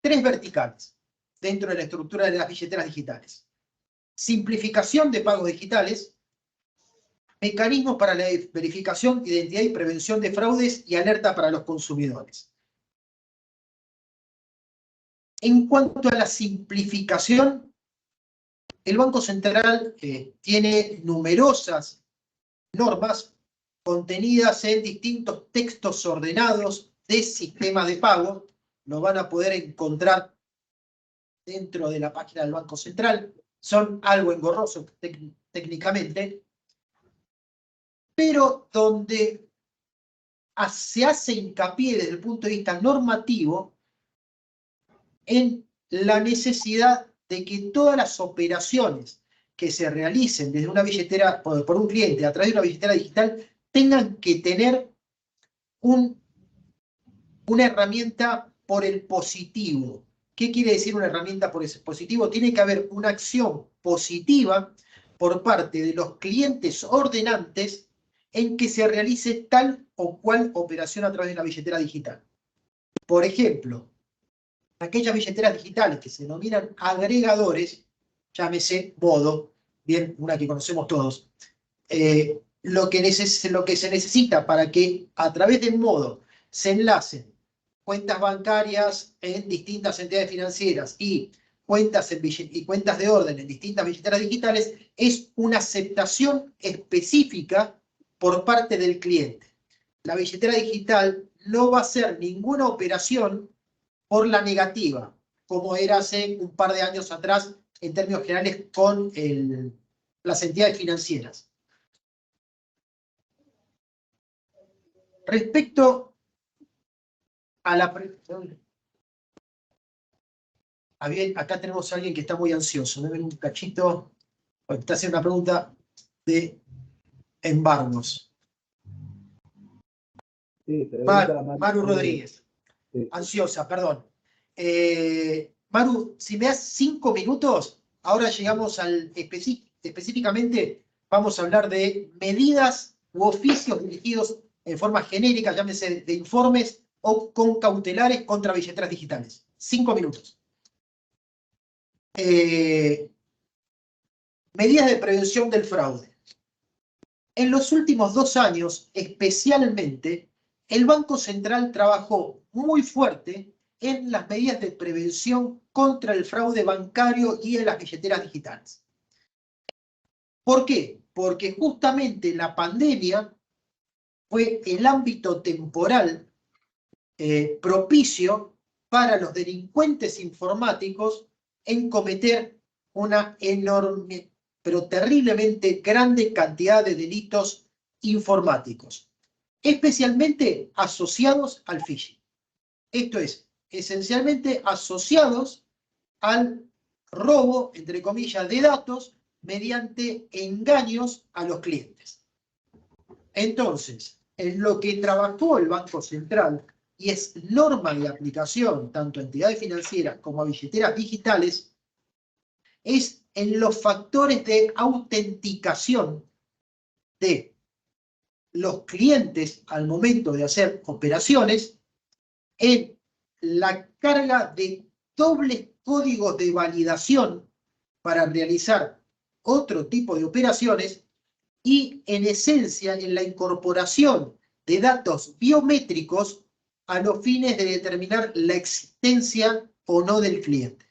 3 verticales dentro de la estructura de las billeteras digitales. Simplificación de pagos digitales, mecanismos para la verificación, identidad y prevención de fraudes y alerta para los consumidores. En cuanto a la simplificación, el Banco Central tiene numerosas normas contenidas en distintos textos ordenados de sistemas de pago. Lo van a poder encontrar dentro de la página del Banco Central. Son algo engorrosos técnicamente, pero donde se hace hincapié desde el punto de vista normativo en la necesidad de que todas las operaciones que se realicen desde una billetera, por un cliente a través de una billetera digital, tengan que tener una herramienta por el positivo. ¿Qué quiere decir una herramienta por el positivo? Tiene que haber una acción positiva por parte de los clientes ordenantes en que se realice tal o cual operación a través de una billetera digital. Por ejemplo, aquellas billeteras digitales que se denominan agregadores, llámese Modo, bien, una que conocemos todos, lo que se necesita para que a través del Modo se enlacen cuentas bancarias en distintas entidades financieras y cuentas de orden en distintas billeteras digitales es una aceptación específica por parte del cliente. La billetera digital no va a hacer ninguna operación por la negativa, como era hace un par de años atrás en términos generales con las entidades financieras. Respecto a la... Acá tenemos a alguien que está muy ansioso. Me ven un cachito. Está haciendo una pregunta de embargos. Sí, Maru Rodríguez. Sí. Ansiosa, perdón. Maru, si me das 5 minutos, ahora llegamos al específicamente, vamos a hablar de medidas u oficios dirigidos en forma genérica, llámese de informes o con cautelares contra billeteras digitales. 5 minutos. Medidas de prevención del fraude. En los últimos 2 años, especialmente, el Banco Central trabajó muy fuerte en las medidas de prevención contra el fraude bancario y en las billeteras digitales. ¿Por qué? Porque justamente la pandemia fue el ámbito temporal propicio para los delincuentes informáticos en cometer una enorme, pero terriblemente grande cantidad de delitos informáticos, especialmente asociados al phishing. Esto es, esencialmente asociados al robo, entre comillas, de datos mediante engaños a los clientes. Entonces, en lo que trabajó el Banco Central, y es norma de aplicación tanto a entidades financieras como a billeteras digitales, es en los factores de autenticación de los clientes al momento de hacer operaciones, en la carga de dobles códigos de validación para realizar otro tipo de operaciones y en esencia en la incorporación de datos biométricos a los fines de determinar la existencia o no del cliente.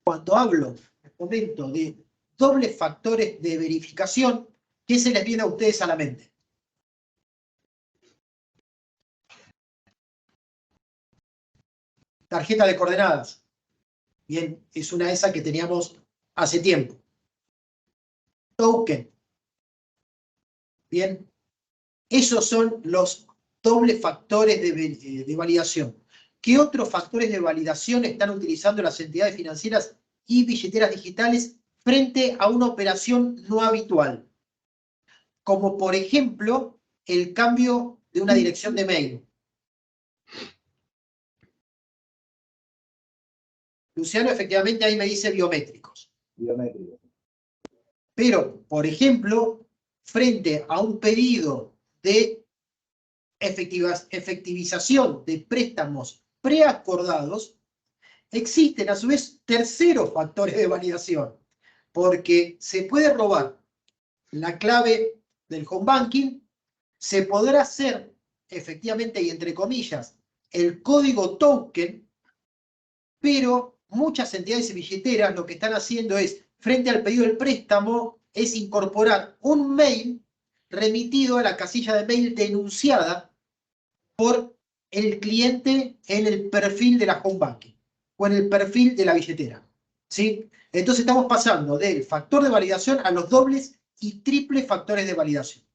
Cuando hablo, comento de dobles factores de verificación, ¿qué se les viene a ustedes a la mente? Tarjeta de coordenadas. Bien, es una de esas que teníamos hace tiempo. Token. Bien, esos son los dobles factores de validación. ¿Qué otros factores de validación están utilizando las entidades financieras y billeteras digitales frente a una operación no habitual? Como por ejemplo, el cambio de una dirección de mail. Luciano, efectivamente, ahí me dice biométricos. Biométricos. Pero, por ejemplo, frente a un pedido de efectivización de préstamos preacordados, existen a su vez terceros factores de validación, porque se puede robar la clave del home banking, se podrá hacer efectivamente y entre comillas el código token, pero muchas entidades y billeteras lo que están haciendo es, frente al pedido del préstamo, es incorporar un mail remitido a la casilla de mail denunciada por el cliente en el perfil de la home banking o en el perfil de la billetera. ¿Sí? Entonces estamos pasando del factor de validación a los dobles y triples factores de validación.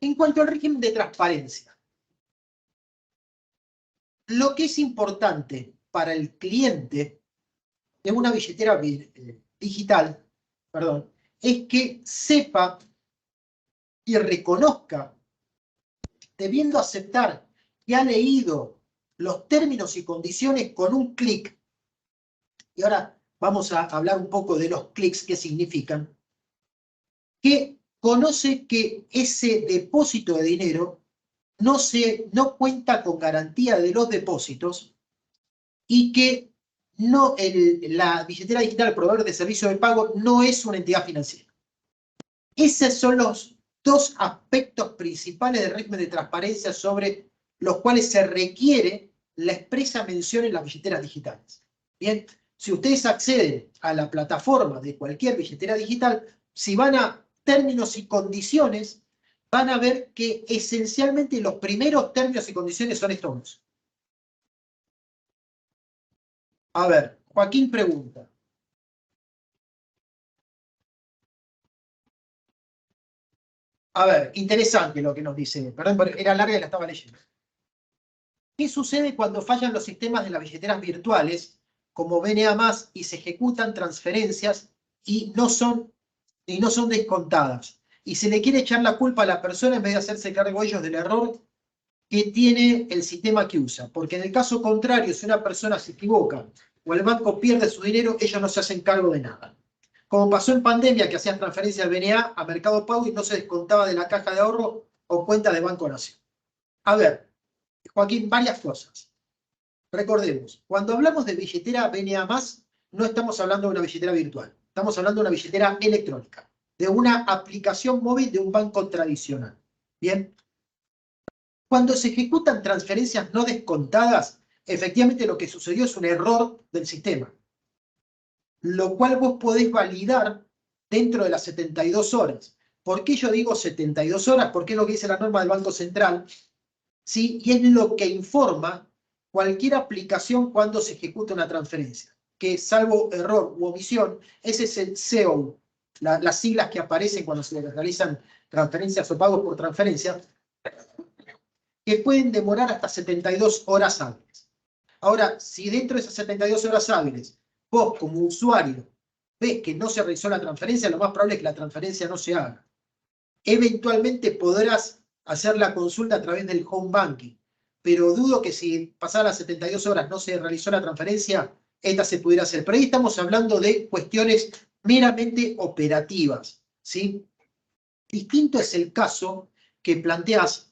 En cuanto al régimen de transparencia, lo que es importante para el cliente de una billetera digital, es que sepa y reconozca, debiendo aceptar que ha leído los términos y condiciones con un clic. Y ahora vamos a hablar un poco de los clics, qué significan. Que conoce que ese depósito de dinero no cuenta con garantía de los depósitos y que la billetera digital, el proveedor de servicio de pago, no es una entidad financiera. Esos son los dos aspectos principales del régimen de transparencia sobre los cuales se requiere la expresa mención en las billeteras digitales. Bien, si ustedes acceden a la plataforma de cualquier billetera digital, si van a términos y condiciones, van a ver que esencialmente los primeros términos y condiciones son estos dos. A ver, Joaquín pregunta. A ver, interesante lo que nos dice. Perdón, era larga y la estaba leyendo. ¿Qué sucede cuando fallan los sistemas de las billeteras virtuales, como BNA+, y se ejecutan transferencias y no son descontadas? Y se le quiere echar la culpa a la persona en vez de hacerse cargo ellos del error que tiene el sistema que usa. Porque en el caso contrario, si una persona se equivoca o el banco pierde su dinero, ellos no se hacen cargo de nada. Como pasó en pandemia, que hacían transferencia del BNA a Mercado Pago y no se descontaba de la caja de ahorro o cuenta de Banco Nación. A ver, Joaquín, varias cosas. Recordemos, cuando hablamos de billetera BNA+, no estamos hablando de una billetera virtual. Estamos hablando de una billetera electrónica, de una aplicación móvil de un banco tradicional. Bien. Cuando se ejecutan transferencias no descontadas, efectivamente lo que sucedió es un error del sistema, lo cual vos podés validar dentro de las 72 horas. ¿Por qué yo digo 72 horas? Porque es lo que dice la norma del Banco Central, ¿sí? Y es lo que informa cualquier aplicación cuando se ejecuta una transferencia, que salvo error u omisión, ese es el CEO, las siglas que aparecen cuando se realizan transferencias o pagos por transferencia, que pueden demorar hasta 72 horas hábiles. Ahora, si dentro de esas 72 horas hábiles, vos como usuario ves que no se realizó la transferencia, lo más probable es que la transferencia no se haga. Eventualmente podrás hacer la consulta a través del home banking, pero dudo que si pasadas las 72 horas no se realizó la transferencia, esta se pudiera hacer. Pero ahí estamos hablando de cuestiones meramente operativas, ¿sí? Distinto es el caso que planteás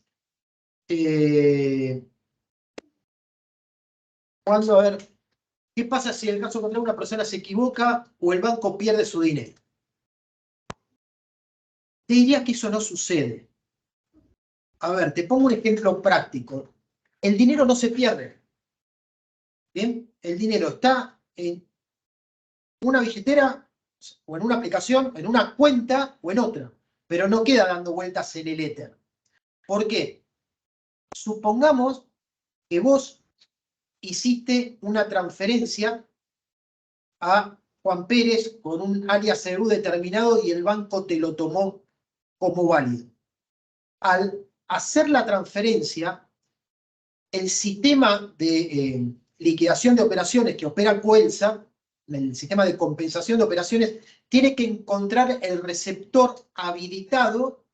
Cuando, a ver, ¿qué pasa si en el caso contrario una persona se equivoca o el banco pierde su dinero? Te diría que eso no sucede. A ver, te pongo un ejemplo práctico. El dinero no se pierde. ¿Bien? El dinero está en una billetera o en una aplicación, en una cuenta o en otra, pero no queda dando vueltas en el éter. ¿Por qué? Supongamos que vos hiciste una transferencia a Juan Pérez con un alias CBU determinado y el banco te lo tomó como válido. Al hacer la transferencia, el sistema de liquidación de operaciones que opera Coelsa, el sistema de compensación de operaciones, tiene que encontrar el receptor habilitado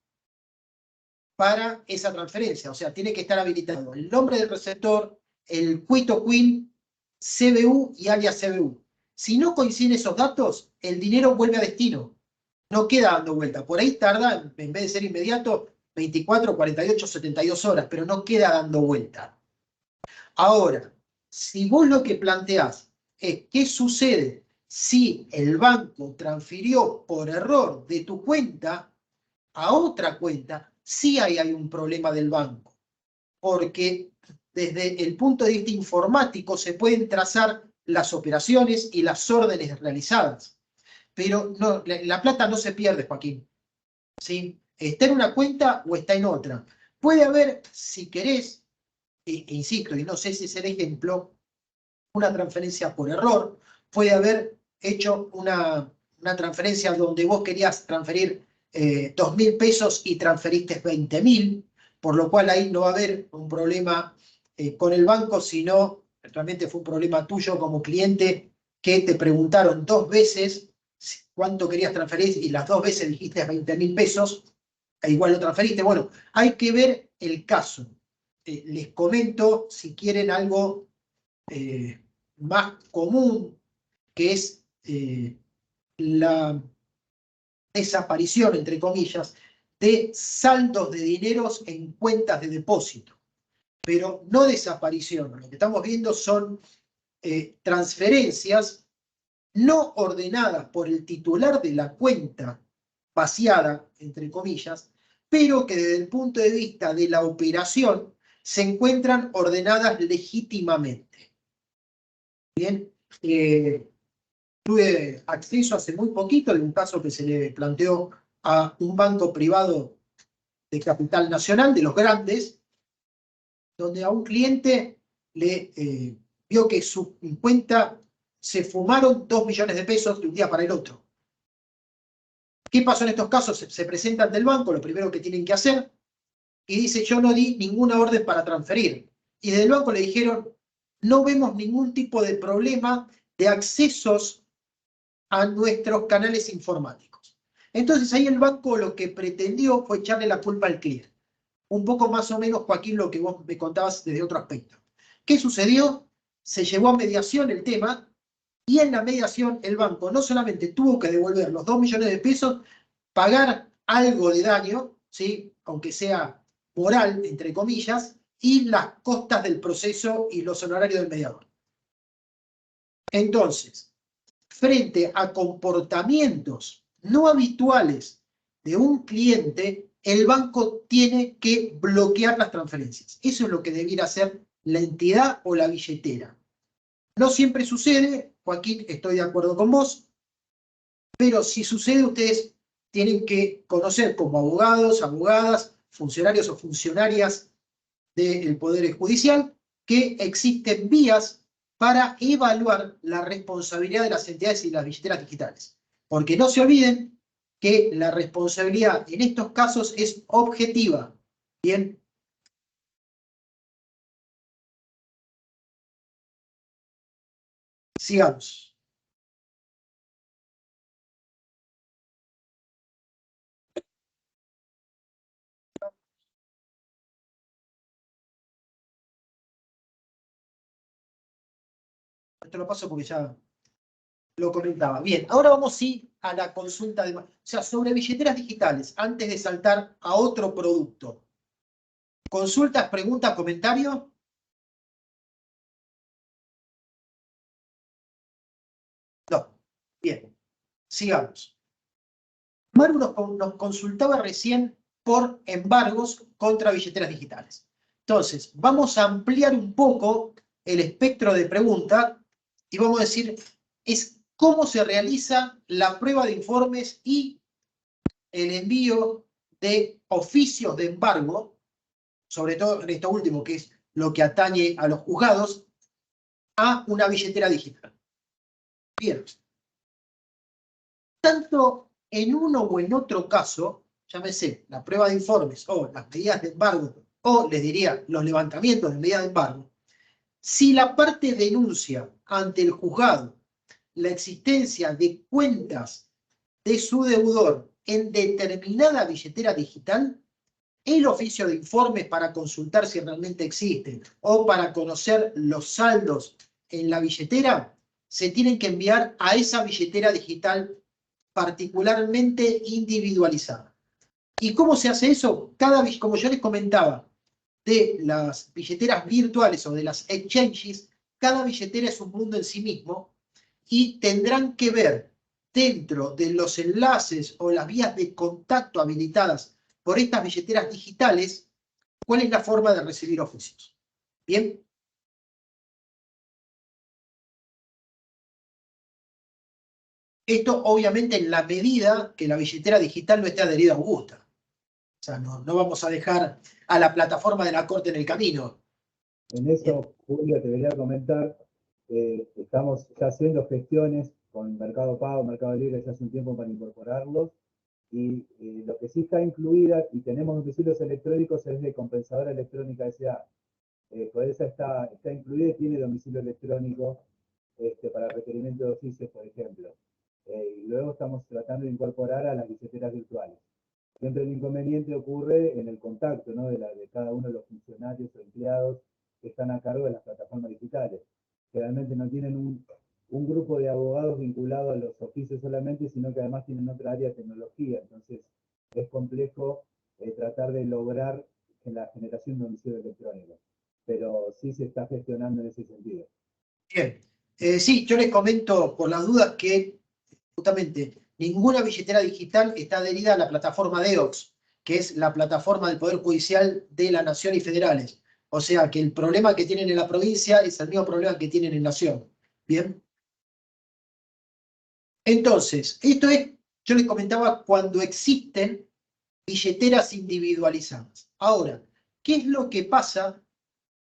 para esa transferencia. O sea, tiene que estar habilitado el nombre del receptor, el quito queen, CBU y alias CBU. Si no coinciden esos datos, el dinero vuelve a destino. No queda dando vuelta. Por ahí tarda, en vez de ser inmediato, 24, 48, 72 horas, pero no queda dando vuelta. Ahora, si vos lo que planteás es qué sucede si el banco transfirió por error de tu cuenta a otra cuenta, sí hay un problema del banco, porque desde el punto de vista informático se pueden trazar las operaciones y las órdenes realizadas, pero no, la plata no se pierde, Joaquín, ¿sí? Está en una cuenta o está en otra. Puede haber, si querés, insisto, y no sé si es el ejemplo, una transferencia por error, puede haber hecho una transferencia donde vos querías transferir 2.000 pesos y transferiste 20.000, por lo cual ahí no va a haber un problema con el banco, sino realmente fue un problema tuyo como cliente que te preguntaron 2 veces cuánto querías transferir y las 2 veces dijiste 20.000 pesos, e igual lo transferiste. Bueno, hay que ver el caso. Les comento, si quieren algo más común, que es la desaparición, entre comillas, de saldos de dineros en cuentas de depósito. Pero no desaparición, lo que estamos viendo son transferencias no ordenadas por el titular de la cuenta vaciada, entre comillas, pero que desde el punto de vista de la operación se encuentran ordenadas legítimamente. Bien, tuve acceso hace muy poquito de un caso que se le planteó a un banco privado de capital nacional, de los grandes, donde a un cliente le vio que su cuenta se fumaron 2 millones de pesos de un día para el otro. ¿Qué pasó en estos casos? Se presentan del banco, lo primero que tienen que hacer, y dice, yo no di ninguna orden para transferir. Y desde el banco le dijeron, no vemos ningún tipo de problema de accesos a nuestros canales informáticos. Entonces ahí el banco lo que pretendió fue echarle la culpa al cliente. Un poco más o menos, Joaquín, lo que vos me contabas desde otro aspecto. ¿Qué sucedió? Se llevó a mediación el tema y en la mediación el banco no solamente tuvo que devolver los 2 millones de pesos, pagar algo de daño, ¿sí? Aunque sea moral, entre comillas, y las costas del proceso y los honorarios del mediador. Entonces, frente a comportamientos no habituales de un cliente, el banco tiene que bloquear las transferencias. Eso es lo que debiera hacer la entidad o la billetera. No siempre sucede, Joaquín, estoy de acuerdo con vos, pero si sucede, ustedes tienen que conocer como abogados, abogadas, funcionarios o funcionarias del Poder Judicial que existen vías para evaluar la responsabilidad de las entidades y las billeteras digitales. Porque no se olviden que la responsabilidad en estos casos es objetiva. Bien. Sigamos. Esto lo paso porque ya lo comentaba. Bien, ahora vamos sí a la consulta de... O sea, sobre billeteras digitales, antes de saltar a otro producto. ¿Consultas, preguntas, comentarios? No. Bien. Sigamos. Maru nos consultaba recién por embargos contra billeteras digitales. Entonces, vamos a ampliar un poco el espectro de preguntas y vamos a decir, es cómo se realiza la prueba de informes y el envío de oficios de embargo, sobre todo en esto último, que es lo que atañe a los juzgados, a una billetera digital. Bien. Tanto en uno o en otro caso, llámese la prueba de informes o las medidas de embargo, o les diría los levantamientos de medidas de embargo, si la parte denuncia ante el juzgado la existencia de cuentas de su deudor en determinada billetera digital, el oficio de informes para consultar si realmente existe o para conocer los saldos en la billetera, se tienen que enviar a esa billetera digital particularmente individualizada. ¿Y cómo se hace eso? Como yo les comentaba, de las billeteras virtuales o de las exchanges, cada billetera es un mundo en sí mismo y tendrán que ver dentro de los enlaces o las vías de contacto habilitadas por estas billeteras digitales, cuál es la forma de recibir oficios. ¿Bien? Esto obviamente en la medida que la billetera digital no esté adherida a Augusta. O sea, no vamos a dejar a la plataforma de la Corte en el camino. En eso, Julio, te quería comentar, estamos ya haciendo gestiones con Mercado Pago, Mercado Libre ya hace un tiempo para incorporarlos, y lo que sí está incluida, y tenemos domicilios electrónicos, es de Compensadora Electrónica S.A. Por eso está incluida y tiene domicilio electrónico para requerimiento de oficios, por ejemplo. Y luego estamos tratando de incorporar a las billeteras virtuales. Siempre el inconveniente ocurre en el contacto, ¿no? de cada uno de los funcionarios o empleados que están a cargo de las plataformas digitales. Generalmente no tienen un grupo de abogados vinculado a los oficios solamente, sino que además tienen otra área de tecnología. Entonces es complejo tratar de lograr la generación de domicilio electrónico. Pero sí se está gestionando en ese sentido. Bien. Sí, yo les comento por las dudas que justamente ninguna billetera digital está adherida a la plataforma DEOX, que es la plataforma del Poder Judicial de la Nación y Federales. O sea que el problema que tienen en la provincia es el mismo problema que tienen en Nación. ¿Bien? Entonces, esto es, yo les comentaba, cuando existen billeteras individualizadas. Ahora, ¿qué es lo que pasa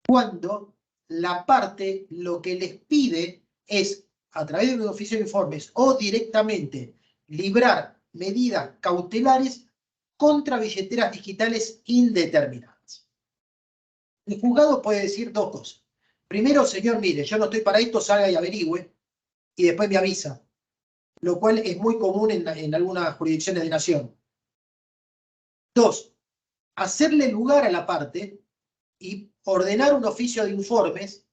cuando la parte lo que les pide es, a través de un oficio de informes o directamente, librar medidas cautelares contra billeteras digitales indeterminadas? El juzgado puede decir dos cosas. Primero, señor, mire, yo no estoy para esto, salga y averigüe, y después me avisa, lo cual es muy común en algunas jurisdicciones de nación. Dos, hacerle lugar a la parte y ordenar un oficio de informes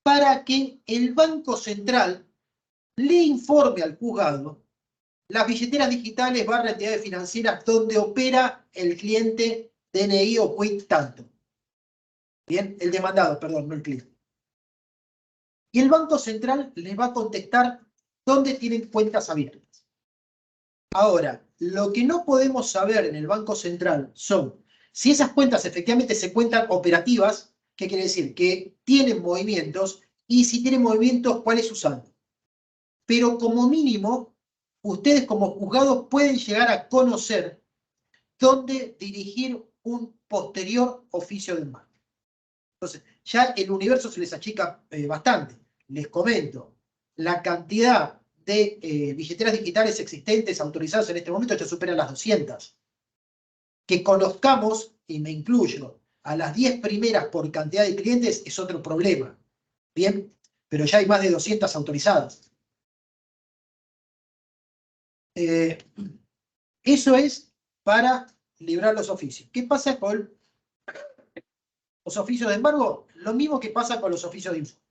para que el Banco Central le informe al juzgado las billeteras digitales / entidades financieras donde opera el cliente DNI o quit tanto. Bien, el demandado, perdón, no el cliente. Y el Banco Central les va a contestar dónde tienen cuentas abiertas. Ahora, lo que no podemos saber en el Banco Central son si esas cuentas efectivamente se cuentan operativas, ¿qué quiere decir? Que tienen movimientos, y si tienen movimientos, ¿cuál es su saldo? Pero como mínimo, ustedes como juzgados pueden llegar a conocer dónde dirigir un posterior oficio de embargo. Entonces, ya el universo se les achica bastante. Les comento, la cantidad de billeteras digitales existentes autorizadas en este momento ya supera las 200. Que conozcamos, y me incluyo, a las 10 primeras por cantidad de clientes es otro problema. Bien, pero ya hay más de 200 autorizadas. Eso es para librar los oficios. ¿Qué pasa con los oficios de embargo? Lo mismo que pasa con los oficios de informe.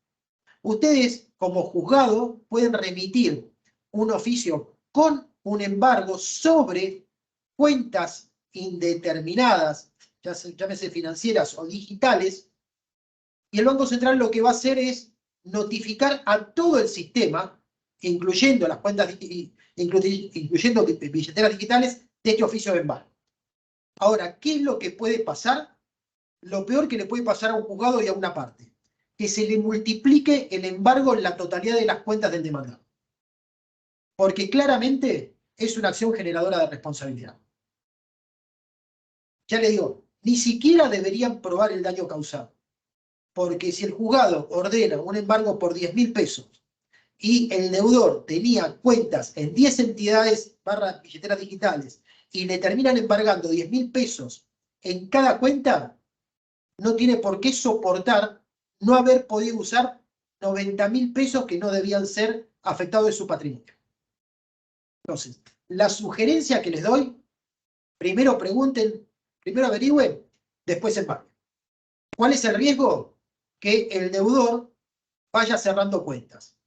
Ustedes, como juzgado, pueden remitir un oficio con un embargo sobre cuentas indeterminadas, llámese financieras o digitales, y el Banco Central lo que va a hacer es notificar a todo el sistema, incluyendo las cuentas, incluyendo billeteras digitales, de este oficio de embargo. Ahora, ¿qué es lo que puede pasar? Lo peor que le puede pasar a un juzgado y a una parte, que se le multiplique el embargo en la totalidad de las cuentas del demandado. Porque claramente es una acción generadora de responsabilidad. Ya le digo, ni siquiera deberían probar el daño causado. Porque si el juzgado ordena un embargo por 10.000 pesos y el deudor tenía cuentas en 10 entidades / billeteras digitales y le terminan embargando 10.000 pesos en cada cuenta, no tiene por qué soportar no haber podido usar 90.000 pesos que no debían ser afectados de su patrimonio. Entonces, la sugerencia que les doy, primero pregunten, primero averigüen, después embarguen. ¿Cuál es el riesgo? Que el deudor vaya cerrando cuentas.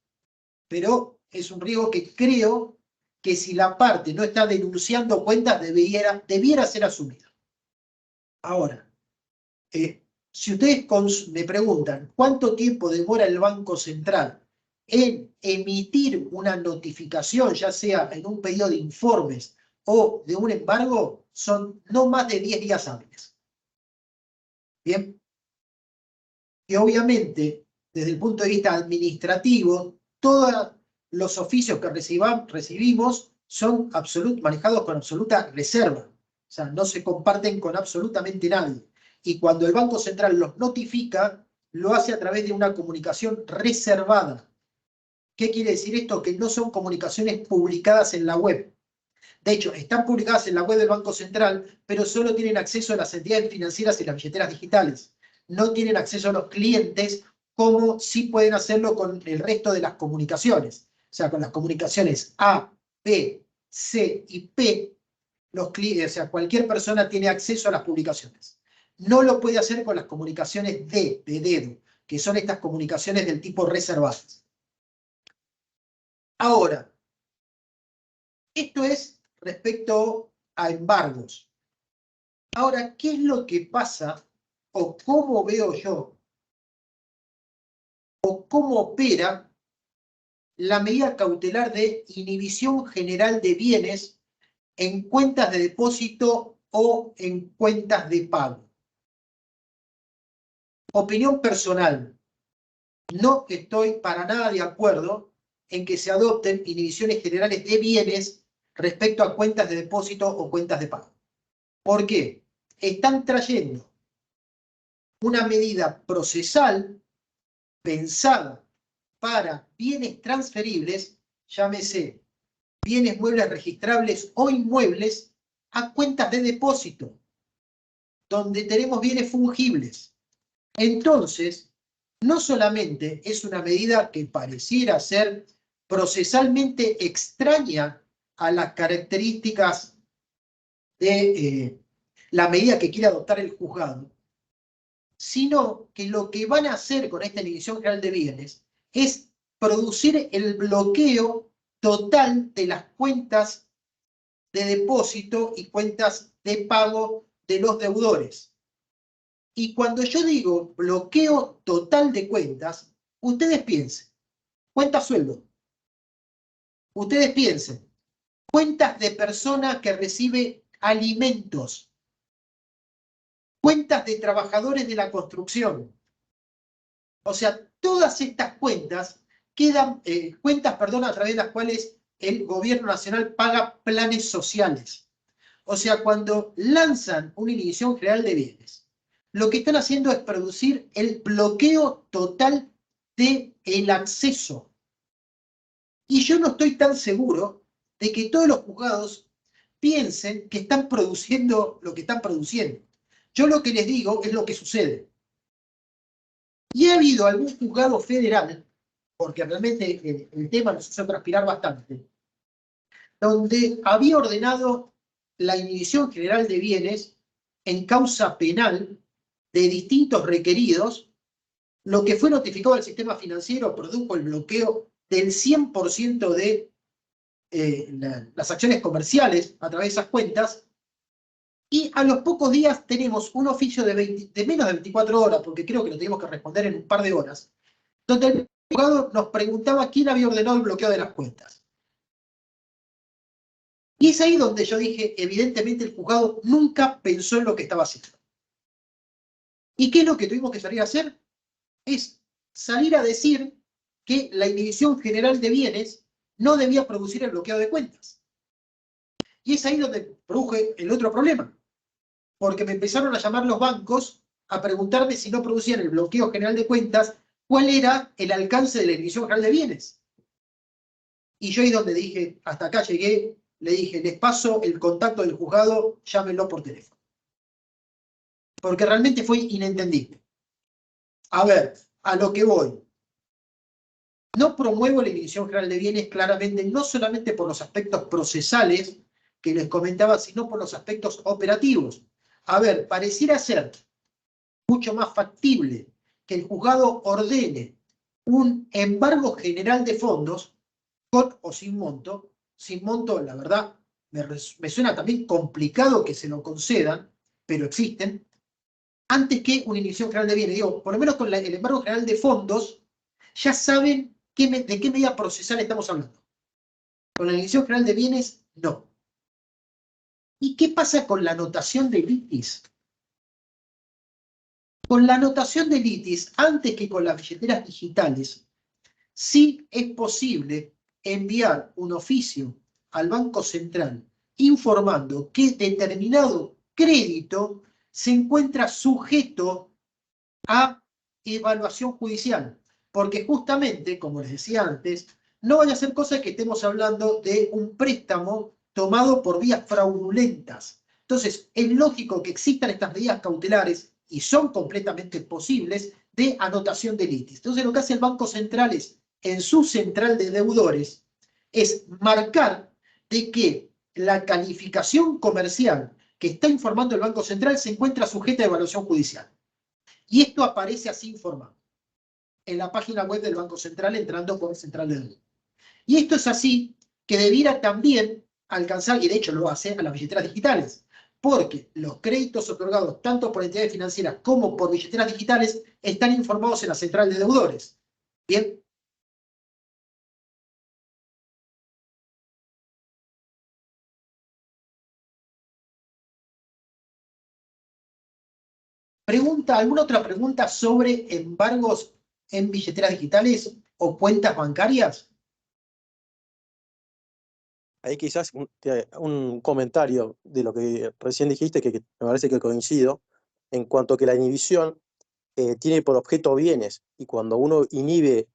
Pero es un riesgo que creo que si la parte no está denunciando cuentas, debiera ser asumido. Ahora, si ustedes me preguntan cuánto tiempo demora el Banco Central en emitir una notificación, ya sea en un pedido de informes o de un embargo, son no más de 10 días hábiles. Bien. Y obviamente, desde el punto de vista administrativo, todos los oficios que recibimos son manejados con absoluta reserva. O sea, no se comparten con absolutamente nadie. Y cuando el Banco Central los notifica, lo hace a través de una comunicación reservada. ¿Qué quiere decir esto? Que no son comunicaciones publicadas en la web. De hecho, están publicadas en la web del Banco Central, pero solo tienen acceso a las entidades financieras y las billeteras digitales. No tienen acceso a los clientes como sí pueden hacerlo con el resto de las comunicaciones. O sea, con las comunicaciones A, B, C y P, cualquier persona tiene acceso a las publicaciones. No lo puede hacer con las comunicaciones D, de dedo, que son estas comunicaciones del tipo reservadas. Ahora, esto es respecto a embargos. Ahora, ¿qué es lo que pasa o cómo veo yo o cómo opera la medida cautelar de inhibición general de bienes en cuentas de depósito o en cuentas de pago? Opinión personal. No estoy para nada de acuerdo en que se adopten inhibiciones generales de bienes respecto a cuentas de depósito o cuentas de pago. ¿Por qué? Están trayendo una medida procesal pensada para bienes transferibles, llámese bienes muebles registrables o inmuebles, a cuentas de depósito, donde tenemos bienes fungibles. Entonces, no solamente es una medida que pareciera ser procesalmente extraña a las características de la medida que quiere adoptar el juzgado, sino que lo que van a hacer con esta inhibición general de bienes es producir el bloqueo total de las cuentas de depósito y cuentas de pago de los deudores. Y cuando yo digo bloqueo total de cuentas, ustedes piensen, cuenta sueldo. Ustedes piensen, cuentas de persona que recibe alimentos. Cuentas de trabajadores de la construcción. O sea, todas estas cuentas quedan, a través de las cuales el gobierno nacional paga planes sociales. O sea, cuando lanzan una inhibición general de bienes, lo que están haciendo es producir el bloqueo total del acceso. Y yo no estoy tan seguro de que todos los juzgados piensen que están produciendo lo que están produciendo. Yo lo que les digo es lo que sucede. Y ha habido algún juzgado federal, porque realmente el tema nos hizo transpirar bastante, donde había ordenado la inhibición general de bienes en causa penal de distintos requeridos. Lo que fue notificado al sistema financiero produjo el bloqueo del 100% de las acciones comerciales a través de esas cuentas. Y a los pocos días tenemos un oficio de menos de 24 horas, porque creo que lo tenemos que responder en un par de horas, donde el juzgado nos preguntaba quién había ordenado el bloqueo de las cuentas. Y es ahí donde yo dije, evidentemente el juzgado nunca pensó en lo que estaba haciendo. ¿Y qué es lo que tuvimos que salir a hacer? Es salir a decir que la inhibición general de bienes no debía producir el bloqueo de cuentas. Y es ahí donde produje el otro problema, porque me empezaron a llamar los bancos a preguntarme si no producían el bloqueo general de cuentas, cuál era el alcance de la inhibición general de bienes. Y yo ahí donde dije, hasta acá llegué, le dije, les paso el contacto del juzgado, llámenlo por teléfono. Porque realmente fue inentendible. A ver, a lo que voy. No promuevo la inhibición general de bienes claramente, no solamente por los aspectos procesales que les comentaba, sino por los aspectos operativos. A ver, pareciera ser mucho más factible que el juzgado ordene un embargo general de fondos, con o sin monto. Sin monto, la verdad, me suena también complicado que se lo concedan, pero existen, antes que una inhibición general de bienes. Digo, por lo menos con el embargo general de fondos, ya saben de qué medida procesal estamos hablando. Con la inhibición general de bienes, no. ¿Y qué pasa con la anotación de litis? Con la anotación de litis, antes que con las billeteras digitales, sí es posible enviar un oficio al Banco Central informando que determinado crédito se encuentra sujeto a evaluación judicial. Porque justamente, como les decía antes, no vaya a ser cosa que estemos hablando de un préstamo tomado por vías fraudulentas. Entonces, es lógico que existan estas medidas cautelares, y son completamente posibles, de anotación de litis. Entonces, lo que hace el Banco Central es, en su central de deudores, es marcar de que la calificación comercial que está informando el Banco Central se encuentra sujeta a evaluación judicial. Y esto aparece así informado en la página web del Banco Central, entrando por el central de deuda. Y esto es así que debiera también alcanzar, y de hecho lo hace, a las billeteras digitales, porque los créditos otorgados tanto por entidades financieras como por billeteras digitales están informados en la central de deudores. Bien. ¿Alguna otra pregunta sobre embargos en billeteras digitales o cuentas bancarias? Ahí quizás un comentario de lo que recién dijiste, que me parece que coincido, en cuanto a que la inhibición tiene por objeto bienes, y cuando uno inhibe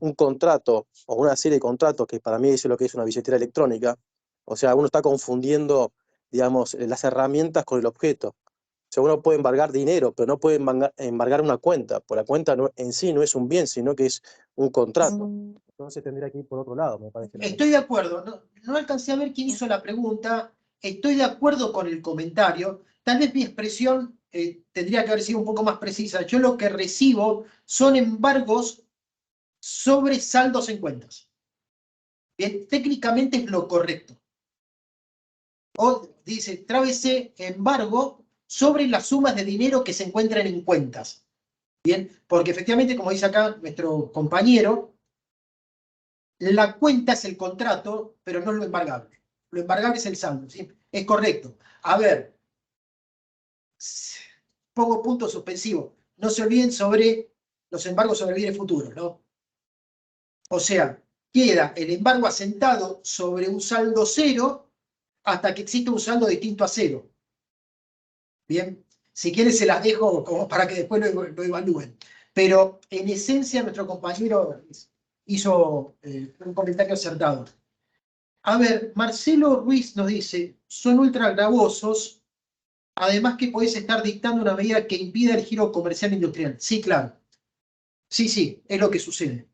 un contrato o una serie de contratos, que para mí eso es lo que es una billetera electrónica, o sea, uno está confundiendo, digamos, las herramientas con el objeto. O sea, uno puede embargar dinero, pero no puede embargar una cuenta, porque la cuenta en sí no es un bien, sino que es un contrato. Entonces tendría que ir por otro lado, me parece. Estoy de acuerdo. No alcancé a ver quién hizo la pregunta. Estoy de acuerdo con el comentario. Tal vez mi expresión tendría que haber sido un poco más precisa. Yo lo que recibo son embargos sobre saldos en cuentas. Bien, técnicamente es lo correcto. O dice, trábese embargo sobre las sumas de dinero que se encuentran en cuentas. Bien, porque efectivamente, como dice acá nuestro compañero, la cuenta es el contrato, pero no es lo embargable. Lo embargable es el saldo, ¿sí? Es correcto. A ver, pongo punto suspensivo. No se olviden sobre los embargos sobre bienes futuros, ¿no? O sea, queda el embargo asentado sobre un saldo cero hasta que exista un saldo distinto a cero. Bien, si quieren se las dejo como para que después lo evalúen. Pero en esencia nuestro compañero hizo un comentario acertado. A ver, Marcelo Ruiz nos dice, son ultra gravosos, además que podés estar dictando una medida que impida el giro comercial industrial. Sí, claro. Sí, es lo que sucede.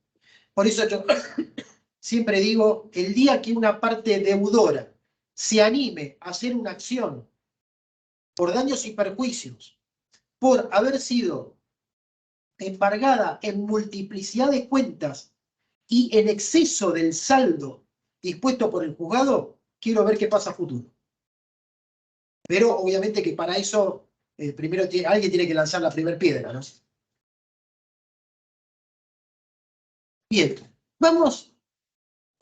Por eso yo siempre digo, el día que una parte deudora se anime a hacer una acción por daños y perjuicios, por haber sido embargada en multiplicidad de cuentas y en exceso del saldo dispuesto por el juzgado, quiero ver qué pasa a futuro. Pero obviamente que para eso primero alguien tiene que lanzar la primera piedra, ¿no? Bien, vamos,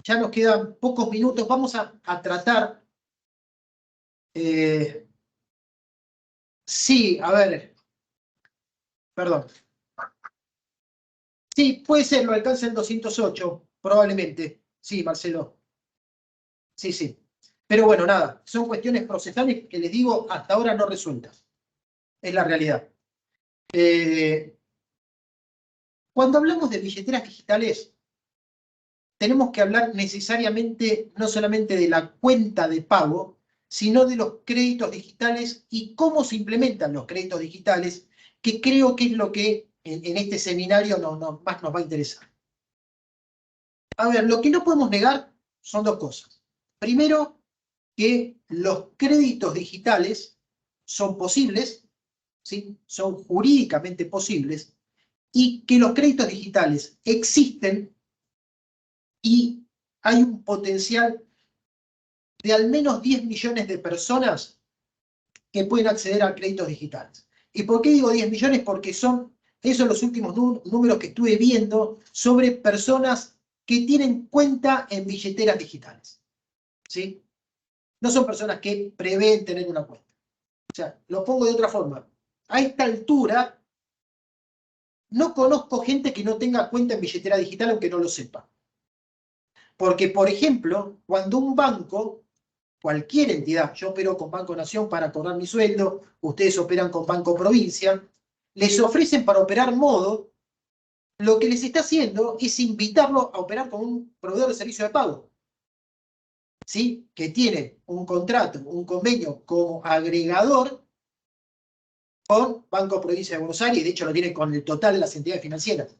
ya nos quedan pocos minutos, vamos a tratar. Sí, a ver, perdón. Sí, puede ser, lo alcanza en 208, probablemente. Sí, Marcelo. Sí, sí. Pero bueno, nada, son cuestiones procesales que les digo hasta ahora no resueltas. Es la realidad. Cuando hablamos de billeteras digitales, tenemos que hablar necesariamente no solamente de la cuenta de pago, sino de los créditos digitales y cómo se implementan los créditos digitales, que creo que es lo que en este seminario más nos va a interesar. A ver, lo que no podemos negar son dos cosas. Primero, que los créditos digitales son posibles, ¿sí? Son jurídicamente posibles, y que los créditos digitales existen y hay un potencial de al menos 10 millones de personas que pueden acceder a créditos digitales. ¿Y por qué digo 10 millones? Porque son esos los últimos números que estuve viendo sobre personas que tienen cuenta en billeteras digitales. ¿Sí? No son personas que prevén tener una cuenta. O sea, lo pongo de otra forma. A esta altura, no conozco gente que no tenga cuenta en billetera digital aunque no lo sepa. Porque, por ejemplo, cuando un banco, cualquier entidad, yo opero con Banco Nación para cobrar mi sueldo, ustedes operan con Banco Provincia, les ofrecen para operar modo, lo que les está haciendo es invitarlo a operar con un proveedor de servicio de pago. ¿Sí? Que tiene un contrato, un convenio como agregador con Banco Provincia de Buenos Aires, y de hecho lo tiene con el total de las entidades financieras.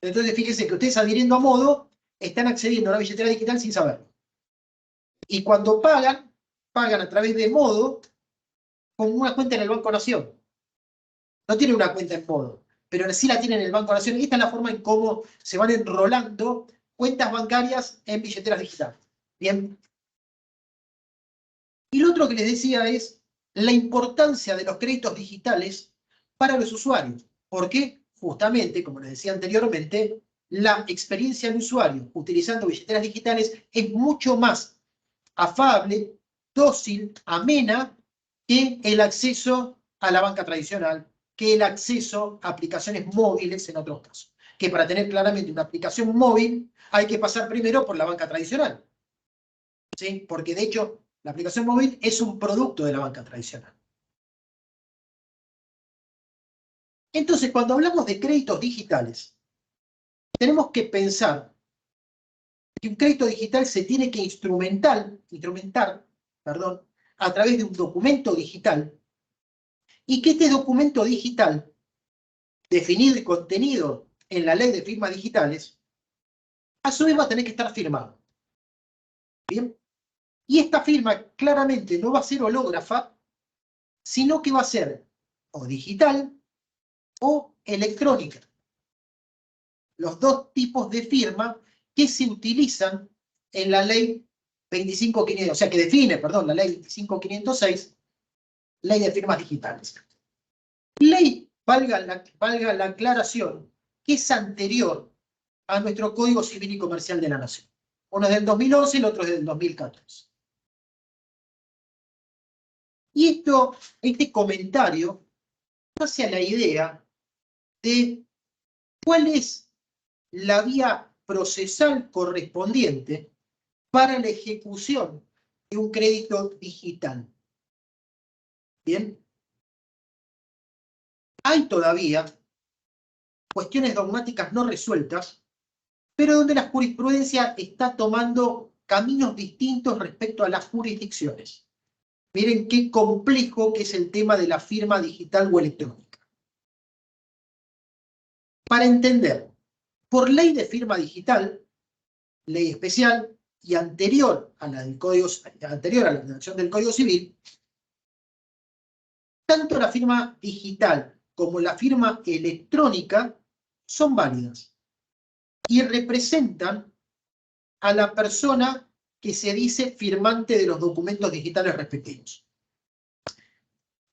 Entonces, fíjense que ustedes adhiriendo a modo, están accediendo a una billetera digital sin saberlo. Y cuando pagan a través de modo con una cuenta en el Banco Nación. No tienen una cuenta en modo, pero sí la tienen en el Banco Nación. Y esta es la forma en cómo se van enrolando cuentas bancarias en billeteras digitales. Bien. Y lo otro que les decía es la importancia de los créditos digitales para los usuarios. Porque, justamente, como les decía anteriormente, la experiencia del usuario utilizando billeteras digitales es mucho más afable, dócil, amena, que el acceso a la banca tradicional, que el acceso a aplicaciones móviles en otros casos. Que para tener claramente una aplicación móvil hay que pasar primero por la banca tradicional. ¿Sí? Porque de hecho la aplicación móvil es un producto de la banca tradicional. Entonces, cuando hablamos de créditos digitales, tenemos que pensar que un crédito digital se tiene que instrumentar, a través de un documento digital, y que este documento digital, definido y contenido en la ley de firmas digitales, a su vez va a tener que estar firmado. ¿Bien? Y esta firma claramente no va a ser hológrafa, sino que va a ser o digital o electrónica. Los dos tipos de firma que se utilizan en la ley 25.500, o sea, que define, perdón, la ley 25.506, ley de firmas digitales. Ley, valga la aclaración, que es anterior a nuestro Código Civil y Comercial de la Nación. Uno es del 2011 y el otro es del 2014. Y este comentario hace a la idea de cuál es la vía procesal correspondiente para la ejecución de un crédito digital. ¿Bien? Hay todavía cuestiones dogmáticas no resueltas, pero donde la jurisprudencia está tomando caminos distintos respecto a las jurisdicciones. Miren qué complejo que es el tema de la firma digital o electrónica. Para entender, por ley de firma digital, ley especial y anterior a la redacción del Código Civil, tanto la firma digital como la firma electrónica son válidas y representan a la persona que se dice firmante de los documentos digitales respectivos.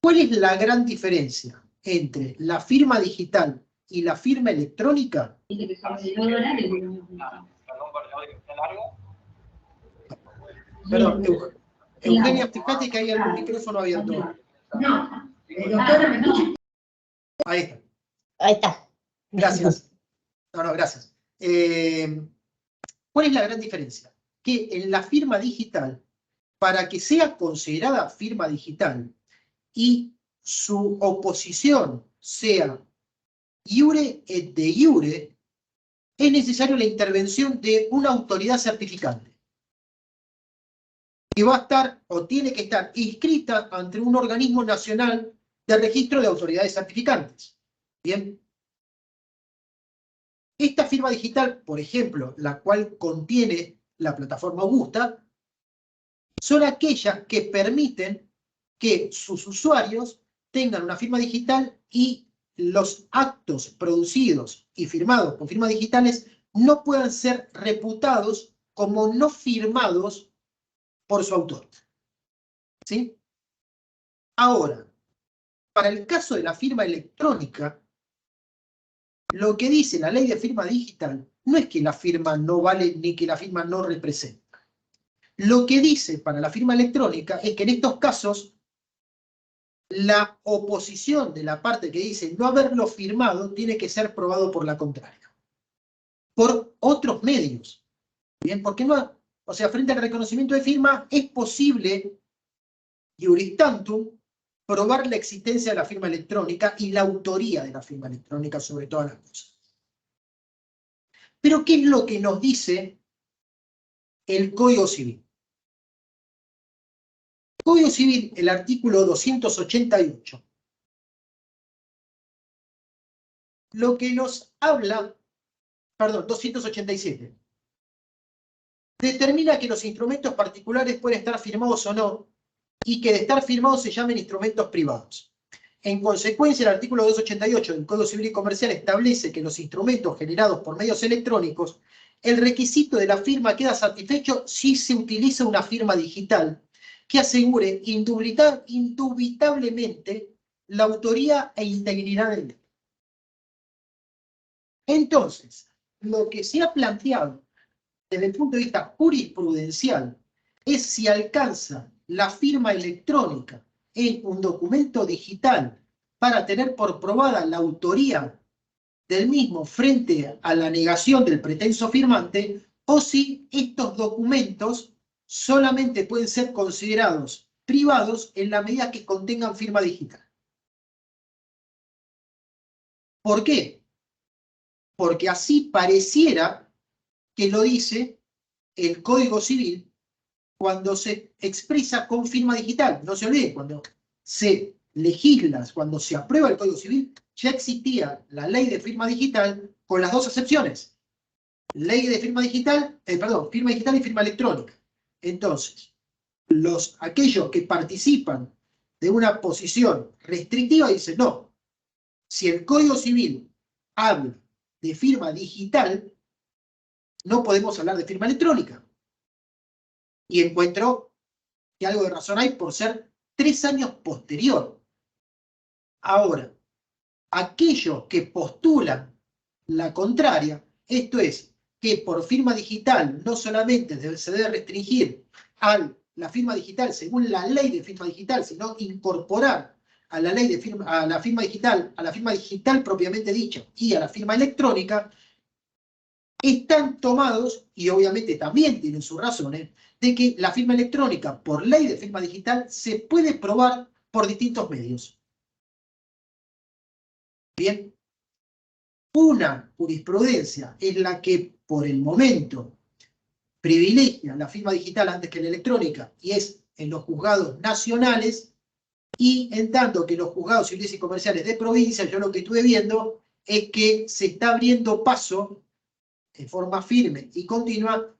¿Cuál es la gran diferencia entre la firma digital y la firma electrónica? Perdón, Eugenia, fíjate que hay algún micrófono abierto. No, el doctor me escucha. Ahí está. Ahí está. Gracias. No, gracias. ¿Cuál es la gran diferencia? Que en la firma digital, para que sea considerada firma digital y su oposición sea iure et de iure, es necesaria la intervención de una autoridad certificante, que va a estar o tiene que estar inscrita ante un organismo nacional de registro de autoridades certificantes. Bien. Esta firma digital, por ejemplo, la cual contiene la plataforma Augusta, son aquellas que permiten que sus usuarios tengan una firma digital y los actos producidos y firmados con firmas digitales no puedan ser reputados como no firmados por su autor. ¿Sí? Ahora, para el caso de la firma electrónica, lo que dice la ley de firma digital no es que la firma no vale ni que la firma no representa. Lo que dice para la firma electrónica es que en estos casos la oposición de la parte que dice no haberlo firmado tiene que ser probado por la contraria. Por otros medios. Bien, porque no, o sea, frente al reconocimiento de firma es posible, iuris tantum, probar la existencia de la firma electrónica y la autoría de la firma electrónica sobre todas las cosas. Pero, ¿qué es lo que nos dice el Código Civil? Código Civil, el artículo 288, lo que nos habla, perdón, 287, determina que los instrumentos particulares pueden estar firmados o no, y que de estar firmados se llamen instrumentos privados. En consecuencia, el artículo 288 del Código Civil y Comercial establece que los instrumentos generados por medios electrónicos, el requisito de la firma queda satisfecho si se utiliza una firma digital que asegure indubitablemente la autoría e integridad del mismo. Entonces, lo que se ha planteado desde el punto de vista jurisprudencial es si alcanza la firma electrónica en un documento digital para tener por probada la autoría del mismo frente a la negación del pretenso firmante, o si estos documentos solamente pueden ser considerados privados en la medida que contengan firma digital. ¿Por qué? Porque así pareciera que lo dice el Código Civil cuando se expresa con firma digital. No se olviden, cuando se legisla, cuando se aprueba el Código Civil, ya existía la ley de firma digital con las dos excepciones. Ley de firma digital, firma digital y firma electrónica. Entonces, aquellos que participan de una posición restrictiva dicen, no, si el Código Civil habla de firma digital, no podemos hablar de firma electrónica. Y encuentro que algo de razón hay por ser 3 años posterior. Ahora, aquellos que postulan la contraria, esto es, que por firma digital no solamente se debe restringir a la firma digital según la ley de firma digital, sino incorporar a la ley de firma, a la firma digital propiamente dicha y a la firma electrónica, están tomados, y obviamente también tienen sus razones, de que la firma electrónica, por ley de firma digital, se puede probar por distintos medios. Bien, una jurisprudencia es la que, por el momento, privilegia la firma digital antes que la electrónica, y es en los juzgados nacionales, y en tanto que los juzgados civiles y comerciales de provincia, yo lo que estuve viendo es que se está abriendo paso en forma firme y continua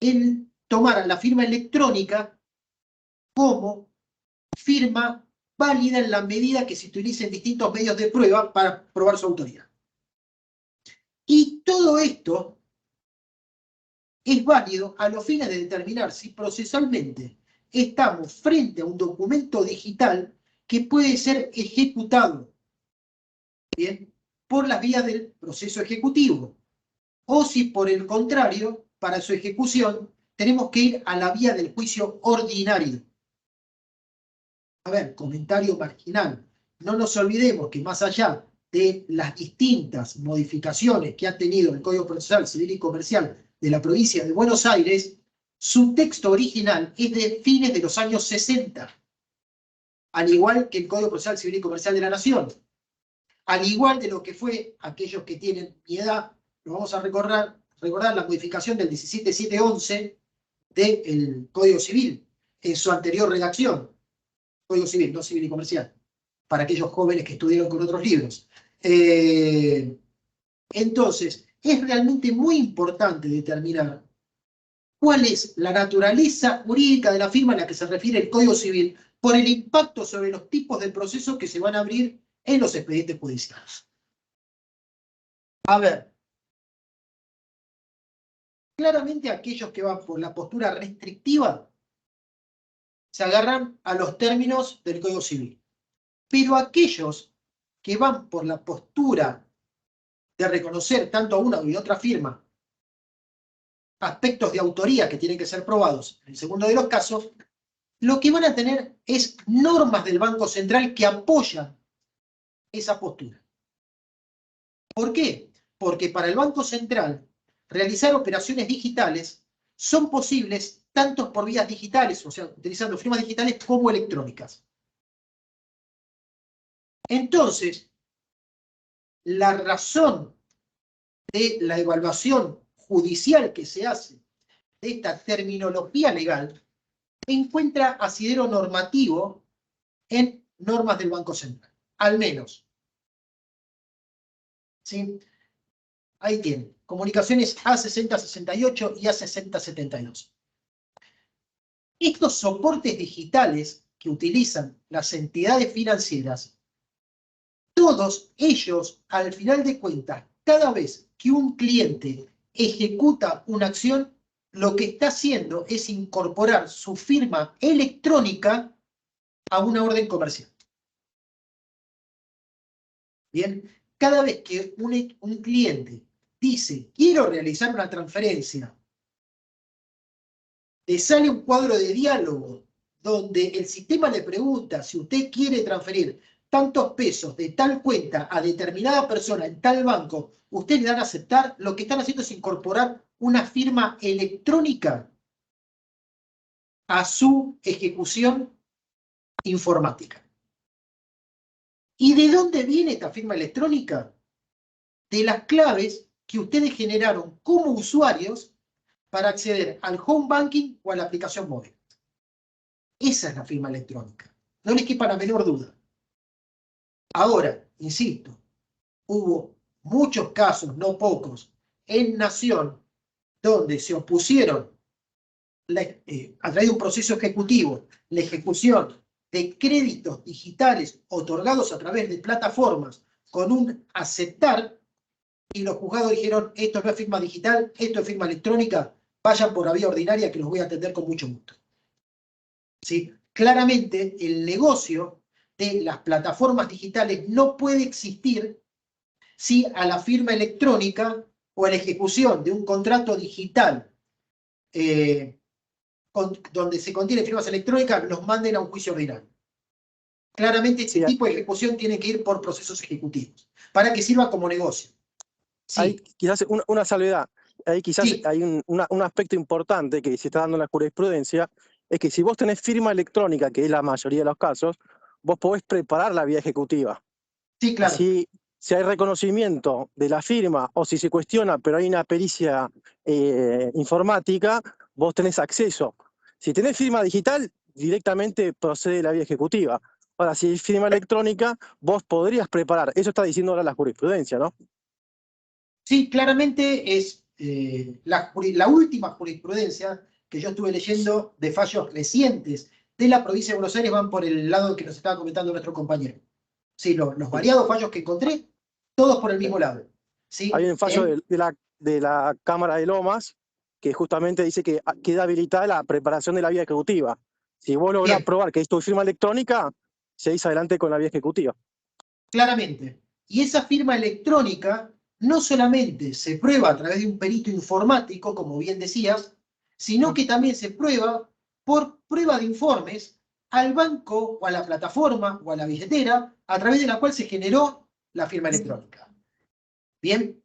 en tomar a la firma electrónica como firma válida en la medida que se utilicen distintos medios de prueba para probar su autoría. Y todo esto es válido a los fines de determinar si procesalmente estamos frente a un documento digital que puede ser ejecutado, ¿bien?, por las vías del proceso ejecutivo. O si por el contrario, para su ejecución, tenemos que ir a la vía del juicio ordinario. A ver, comentario marginal. No nos olvidemos que más allá de las distintas modificaciones que ha tenido el Código Procesal Civil y Comercial de la provincia de Buenos Aires, su texto original es de fines de los años 60, al igual que el Código Procesal Civil y Comercial de la Nación. Al igual de lo que fue, aquellos que tienen mi edad, lo vamos a recordar la modificación del 17.711 del Código Civil, en su anterior redacción. Código Civil, no Civil y Comercial, para aquellos jóvenes que estudiaron con otros libros. Entonces, es realmente muy importante determinar cuál es la naturaleza jurídica de la firma a la que se refiere el Código Civil por el impacto sobre los tipos de procesos que se van a abrir en los expedientes judiciales. A ver, claramente aquellos que van por la postura restrictiva se agarran a los términos del Código Civil. Pero aquellos que van por la postura de reconocer tanto a una y otra firma aspectos de autoría que tienen que ser probados en el segundo de los casos, lo que van a tener es normas del Banco Central que apoyan esa postura. ¿Por qué? Porque para el Banco Central realizar operaciones digitales son posibles tanto por vías digitales, o sea, utilizando firmas digitales, como electrónicas. Entonces, la razón de la evaluación judicial que se hace de esta terminología legal encuentra asidero normativo en normas del Banco Central, al menos. ¿Sí? Ahí tienen, comunicaciones A6068 y A6072. Estos soportes digitales que utilizan las entidades financieras, todos ellos, al final de cuentas, cada vez que un cliente ejecuta una acción, lo que está haciendo es incorporar su firma electrónica a una orden comercial. Bien, cada vez que un cliente dice, quiero realizar una transferencia, le sale un cuadro de diálogo donde el sistema le pregunta si usted quiere transferir tantos pesos de tal cuenta a determinada persona en tal banco, ¿usted le dan a aceptar? Lo que están haciendo es incorporar una firma electrónica a su ejecución informática. ¿Y de dónde viene esta firma electrónica? De las claves que ustedes generaron como usuarios para acceder al home banking o a la aplicación móvil. Esa es la firma electrónica. No les quepa la menor duda. Ahora, insisto, hubo muchos casos, no pocos, en Nación, donde se opusieron a través de un proceso ejecutivo, la ejecución de créditos digitales otorgados a través de plataformas con un aceptar, y los juzgados dijeron, esto no es firma digital, esto es firma electrónica, vayan por la vía ordinaria que los voy a atender con mucho gusto. ¿Sí? Claramente, el negocio de las plataformas digitales no puede existir si a la firma electrónica o a la ejecución de un contrato digital donde se contiene firmas electrónicas, los manden a un juicio ordinario. Claramente, este tipo de ejecución tiene que ir por procesos ejecutivos, para que sirva como negocio. Sí. Hay quizás una salvedad. Ahí quizás Sí. hay un aspecto importante que se está dando en la jurisprudencia, es que si vos tenés firma electrónica, que es la mayoría de los casos, vos podés preparar la vía ejecutiva. Sí, claro. Así, si hay reconocimiento de la firma o si se cuestiona, pero hay una pericia informática, vos tenés acceso. Si tenés firma digital, directamente procede la vía ejecutiva. Ahora, si hay firma electrónica, vos podrías preparar. Eso está diciendo ahora la jurisprudencia, ¿no? Sí, claramente es la última jurisprudencia que yo estuve leyendo de fallos recientes de la provincia de Buenos Aires van por el lado que nos estaba comentando nuestro compañero. Sí, los variados fallos que encontré, todos por el mismo lado. ¿Sí? Hay un fallo de la Cámara de Lomas que justamente dice que queda habilitada la preparación de la vía ejecutiva. Si vos lográs Bien. probar que es tu firma electrónica, seguís adelante con la vía ejecutiva. Claramente. Y esa firma electrónica no solamente se prueba a través de un perito informático, como bien decías, sino que también se prueba por prueba de informes al banco o a la plataforma o a la billetera a través de la cual se generó la firma electrónica. Bien,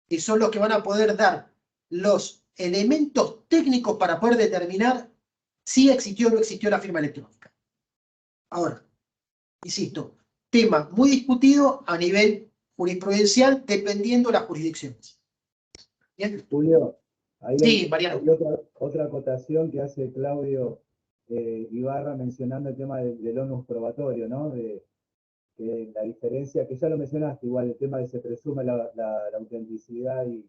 y son los que van a poder dar los elementos técnicos para poder determinar si existió o no existió la firma electrónica. Ahora, insisto, tema muy discutido a nivel jurisprudencial dependiendo de las jurisdicciones. ¿Bien? Julio, ahí Sí, Mariano. hay otra acotación que hace Claudio Ibarra mencionando el tema del onus probatorio, ¿no? De la diferencia, que ya lo mencionaste, igual el tema de se presume la autenticidad y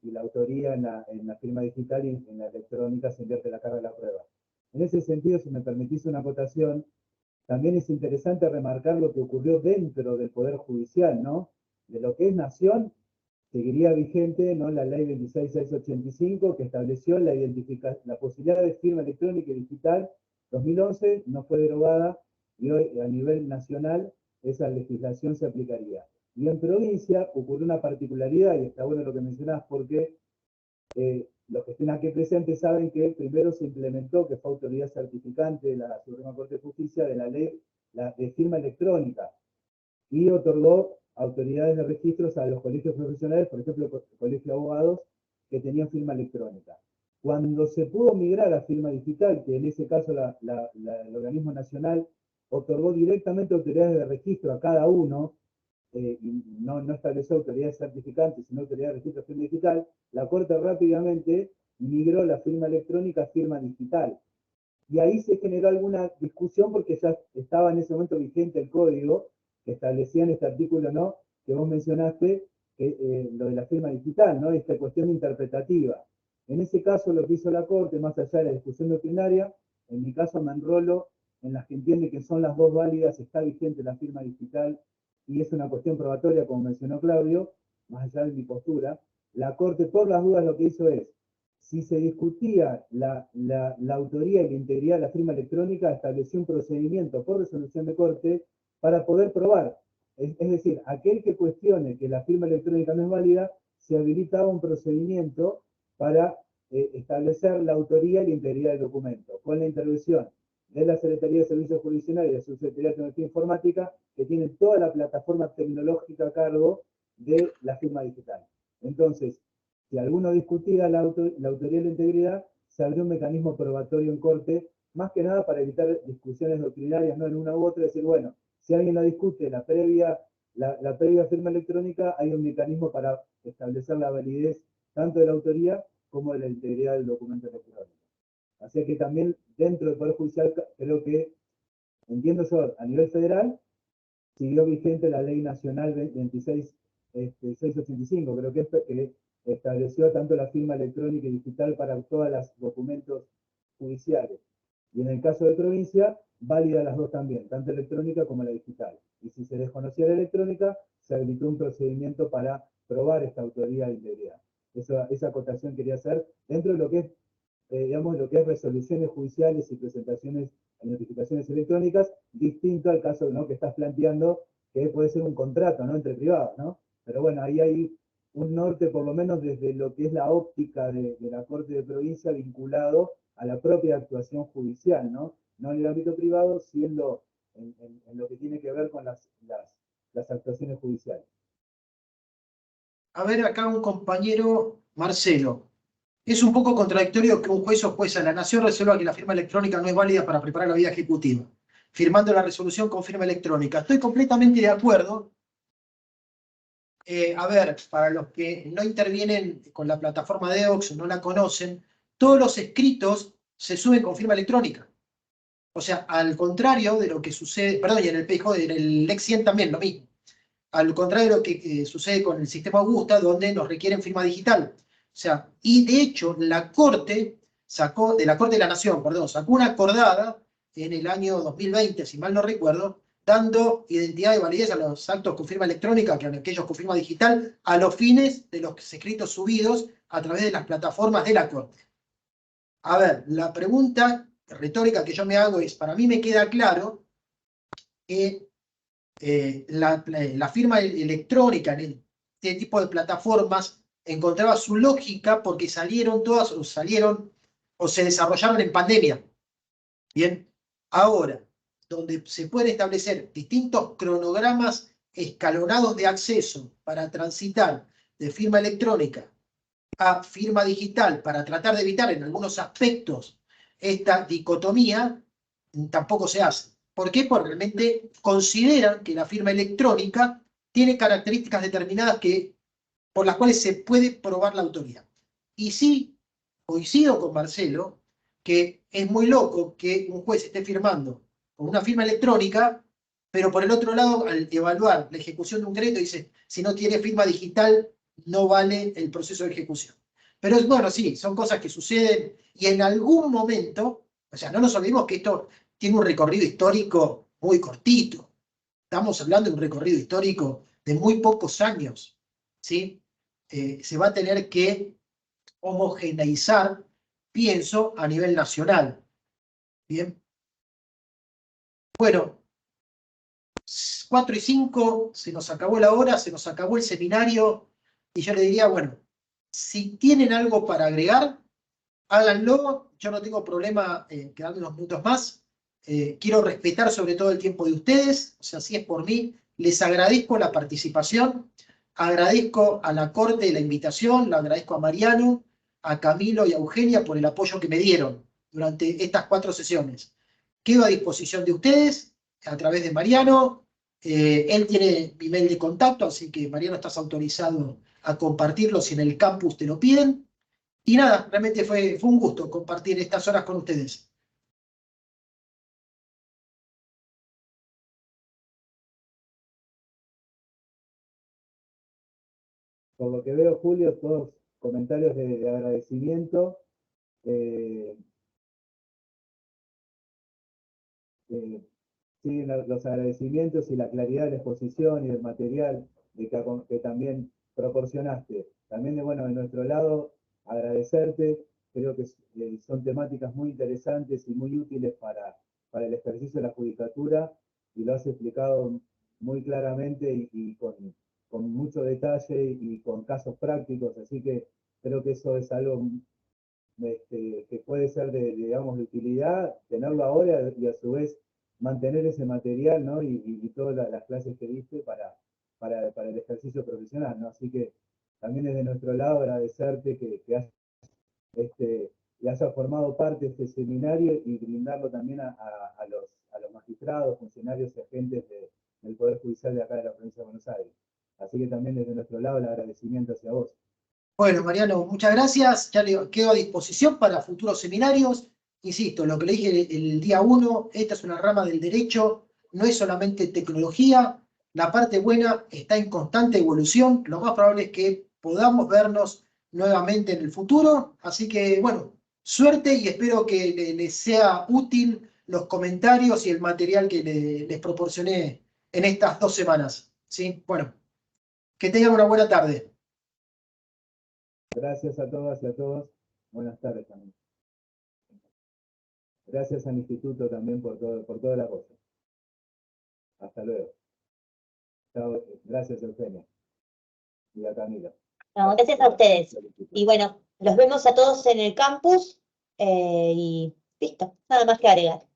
la autoría en la firma digital y en la electrónica se invierte la carga de la prueba. En ese sentido, si me permitís una acotación, también es interesante remarcar lo que ocurrió dentro del Poder Judicial, ¿no? De lo que es nación, seguiría vigente, ¿no?, la ley 26685 que estableció la posibilidad de firma electrónica y digital. 2011 no fue derogada y hoy a nivel nacional esa legislación se aplicaría. Y en provincia ocurrió una particularidad, y está bueno lo que mencionás, porque los que estén aquí presentes saben que primero se implementó, que fue autoridad certificante de la Suprema Corte de Justicia, de la ley de firma electrónica, y otorgó autoridades de registros a los colegios profesionales, por ejemplo, el Colegio de Abogados, que tenían firma electrónica. Cuando se pudo migrar a firma digital, que en ese caso el organismo nacional otorgó directamente autoridades de registro a cada uno, y no estableció autoridades certificantes, sino autoridades de registro de firma digital, la Corte rápidamente migró la firma electrónica a firma digital. Y ahí se generó alguna discusión porque ya estaba en ese momento vigente el código que establecía en este artículo, ¿no?, que vos mencionaste, lo de la firma digital, ¿no?, esta cuestión interpretativa. En ese caso, lo que hizo la Corte, más allá de la discusión doctrinaria, en mi caso me enrolo en las que entiende que son las dos válidas, está vigente la firma digital, y es una cuestión probatoria, como mencionó Claudio, más allá de mi postura. La Corte, por las dudas, lo que hizo es, si se discutía la autoría y la integridad de la firma electrónica, estableció un procedimiento por resolución de Corte para poder probar. Es decir, aquel que cuestione que la firma electrónica no es válida, se habilitaba un procedimiento para establecer la autoría y la integridad del documento, con la intervención de la Secretaría de Servicios Jurisdiccionales y de la Subsecretaría de Tecnología Informática, que tienen toda la plataforma tecnológica a cargo de la firma digital. Entonces, si alguno discutía la autoría y la integridad, se abrió un mecanismo probatorio en Corte, más que nada para evitar discusiones doctrinarias, no en una u otra, decir, bueno, si alguien la discute, la previa firma electrónica, hay un mecanismo para establecer la validez tanto de la autoría como de la integridad del documento electrónico. Así que también dentro del Poder Judicial, creo que, entiendo yo, a nivel federal, siguió vigente la Ley Nacional 26685, creo que estableció tanto la firma electrónica y digital para todos los documentos judiciales. Y en el caso de provincia, válida las dos también, tanto electrónica como la digital. Y si se desconocía la electrónica, se habilitó un procedimiento para probar esta autoría de integridad. Esa acotación quería hacer dentro de lo que es, digamos, lo que es resoluciones judiciales y presentaciones en notificaciones electrónicas, distinto al caso, ¿no?, que estás planteando, que puede ser un contrato, ¿no?, entre privados, ¿no? Pero bueno, ahí hay un norte, por lo menos desde lo que es la óptica de la Corte de Provincia, vinculado a la propia actuación judicial, ¿no? No en el ámbito privado, siendo en lo que tiene que ver con las actuaciones judiciales. A ver, acá un compañero, Marcelo. Es un poco contradictorio que un juez o jueza de la Nación resuelva que la firma electrónica no es válida para preparar la vía ejecutiva, firmando la resolución con firma electrónica. Estoy completamente de acuerdo. A ver, para los que no intervienen con la plataforma de Edox, no la conocen, todos los escritos se suben con firma electrónica. O sea, al contrario de lo que sucede, perdón, y en el PIJ, en el Lex 100 también lo mismo. Al contrario de lo que sucede con el sistema Augusta, donde nos requieren firma digital. O sea, y de hecho, la Corte de la Corte de la Nación, perdón, sacó una acordada en el año 2020, si mal no recuerdo, dando identidad y validez a los actos con firma electrónica, que a aquellos con firma digital, a los fines de los escritos subidos a través de las plataformas de la Corte. A ver, la pregunta retórica que yo me hago es, para mí me queda claro que la firma electrónica en este tipo de plataformas encontraba su lógica porque salieron todas o se desarrollaron en pandemia. Bien, ahora, donde se pueden establecer distintos cronogramas escalonados de acceso para transitar de firma electrónica a firma digital para tratar de evitar en algunos aspectos esta dicotomía, tampoco se hace. ¿Por qué? Porque realmente consideran que la firma electrónica tiene características determinadas por las cuales se puede probar la autoría. Y sí, coincido con Marcelo, que es muy loco que un juez esté firmando con una firma electrónica, pero por el otro lado, al evaluar la ejecución de un crédito, dice, si no tiene firma digital, no vale el proceso de ejecución. Pero es bueno, sí, son cosas que suceden y en algún momento, o sea, no nos olvidemos que esto tiene un recorrido histórico muy cortito. Estamos hablando de un recorrido histórico de muy pocos años, ¿sí? Se va a tener que homogeneizar, pienso, a nivel nacional. Bien. Bueno, 4:05, se nos acabó la hora, se nos acabó el seminario, y yo le diría, bueno, si tienen algo para agregar, háganlo, yo no tengo problema quedarme unos minutos más, quiero respetar sobre todo el tiempo de ustedes, o sea, si es por mí, les agradezco la participación, agradezco a la Corte la invitación, le agradezco a Mariano, a Camilo y a Eugenia por el apoyo que me dieron durante estas 4 sesiones. Quedo a disposición de ustedes a través de Mariano, él tiene mi mail de contacto, así que Mariano, estás autorizado a compartirlo si en el campus te lo piden. Y nada, realmente fue un gusto compartir estas horas con ustedes. Por lo que veo, Julio, todos comentarios de agradecimiento. Siguen los agradecimientos y la claridad de la exposición y del material que también proporcionaste. También, de nuestro lado, agradecerte. Creo que son temáticas muy interesantes y muy útiles para el ejercicio de la judicatura, y lo has explicado muy claramente y con mucho detalle y con casos prácticos, así que creo que eso es algo que puede ser de utilidad, tenerlo ahora y a su vez mantener ese material, ¿no? Y todas las clases que diste para el ejercicio profesional, ¿no? Así que también desde nuestro lado agradecerte que hayas formado parte de este seminario y brindarlo también a los magistrados, funcionarios y agentes del Poder Judicial de acá de la provincia de Buenos Aires. Así que también desde nuestro lado el agradecimiento hacia vos. Bueno, Mariano, muchas gracias. Ya le quedo a disposición para futuros seminarios. Insisto, lo que le dije el día 1, esta es una rama del derecho, no es solamente tecnología. La parte buena está en constante evolución. Lo más probable es que podamos vernos nuevamente en el futuro. Así que, bueno, suerte y espero que les sea útil los comentarios y el material que les proporcioné en estas 2 semanas. ¿Sí? Bueno, que tengan una buena tarde. Gracias a todas y a todos. Buenas tardes también. Gracias al Instituto también por todo el apoyo. Hasta luego. Chao. Gracias, Eugenia. Y a Camila. No, gracias a ustedes. Y bueno, los vemos a todos en el campus y listo, nada más que agregar.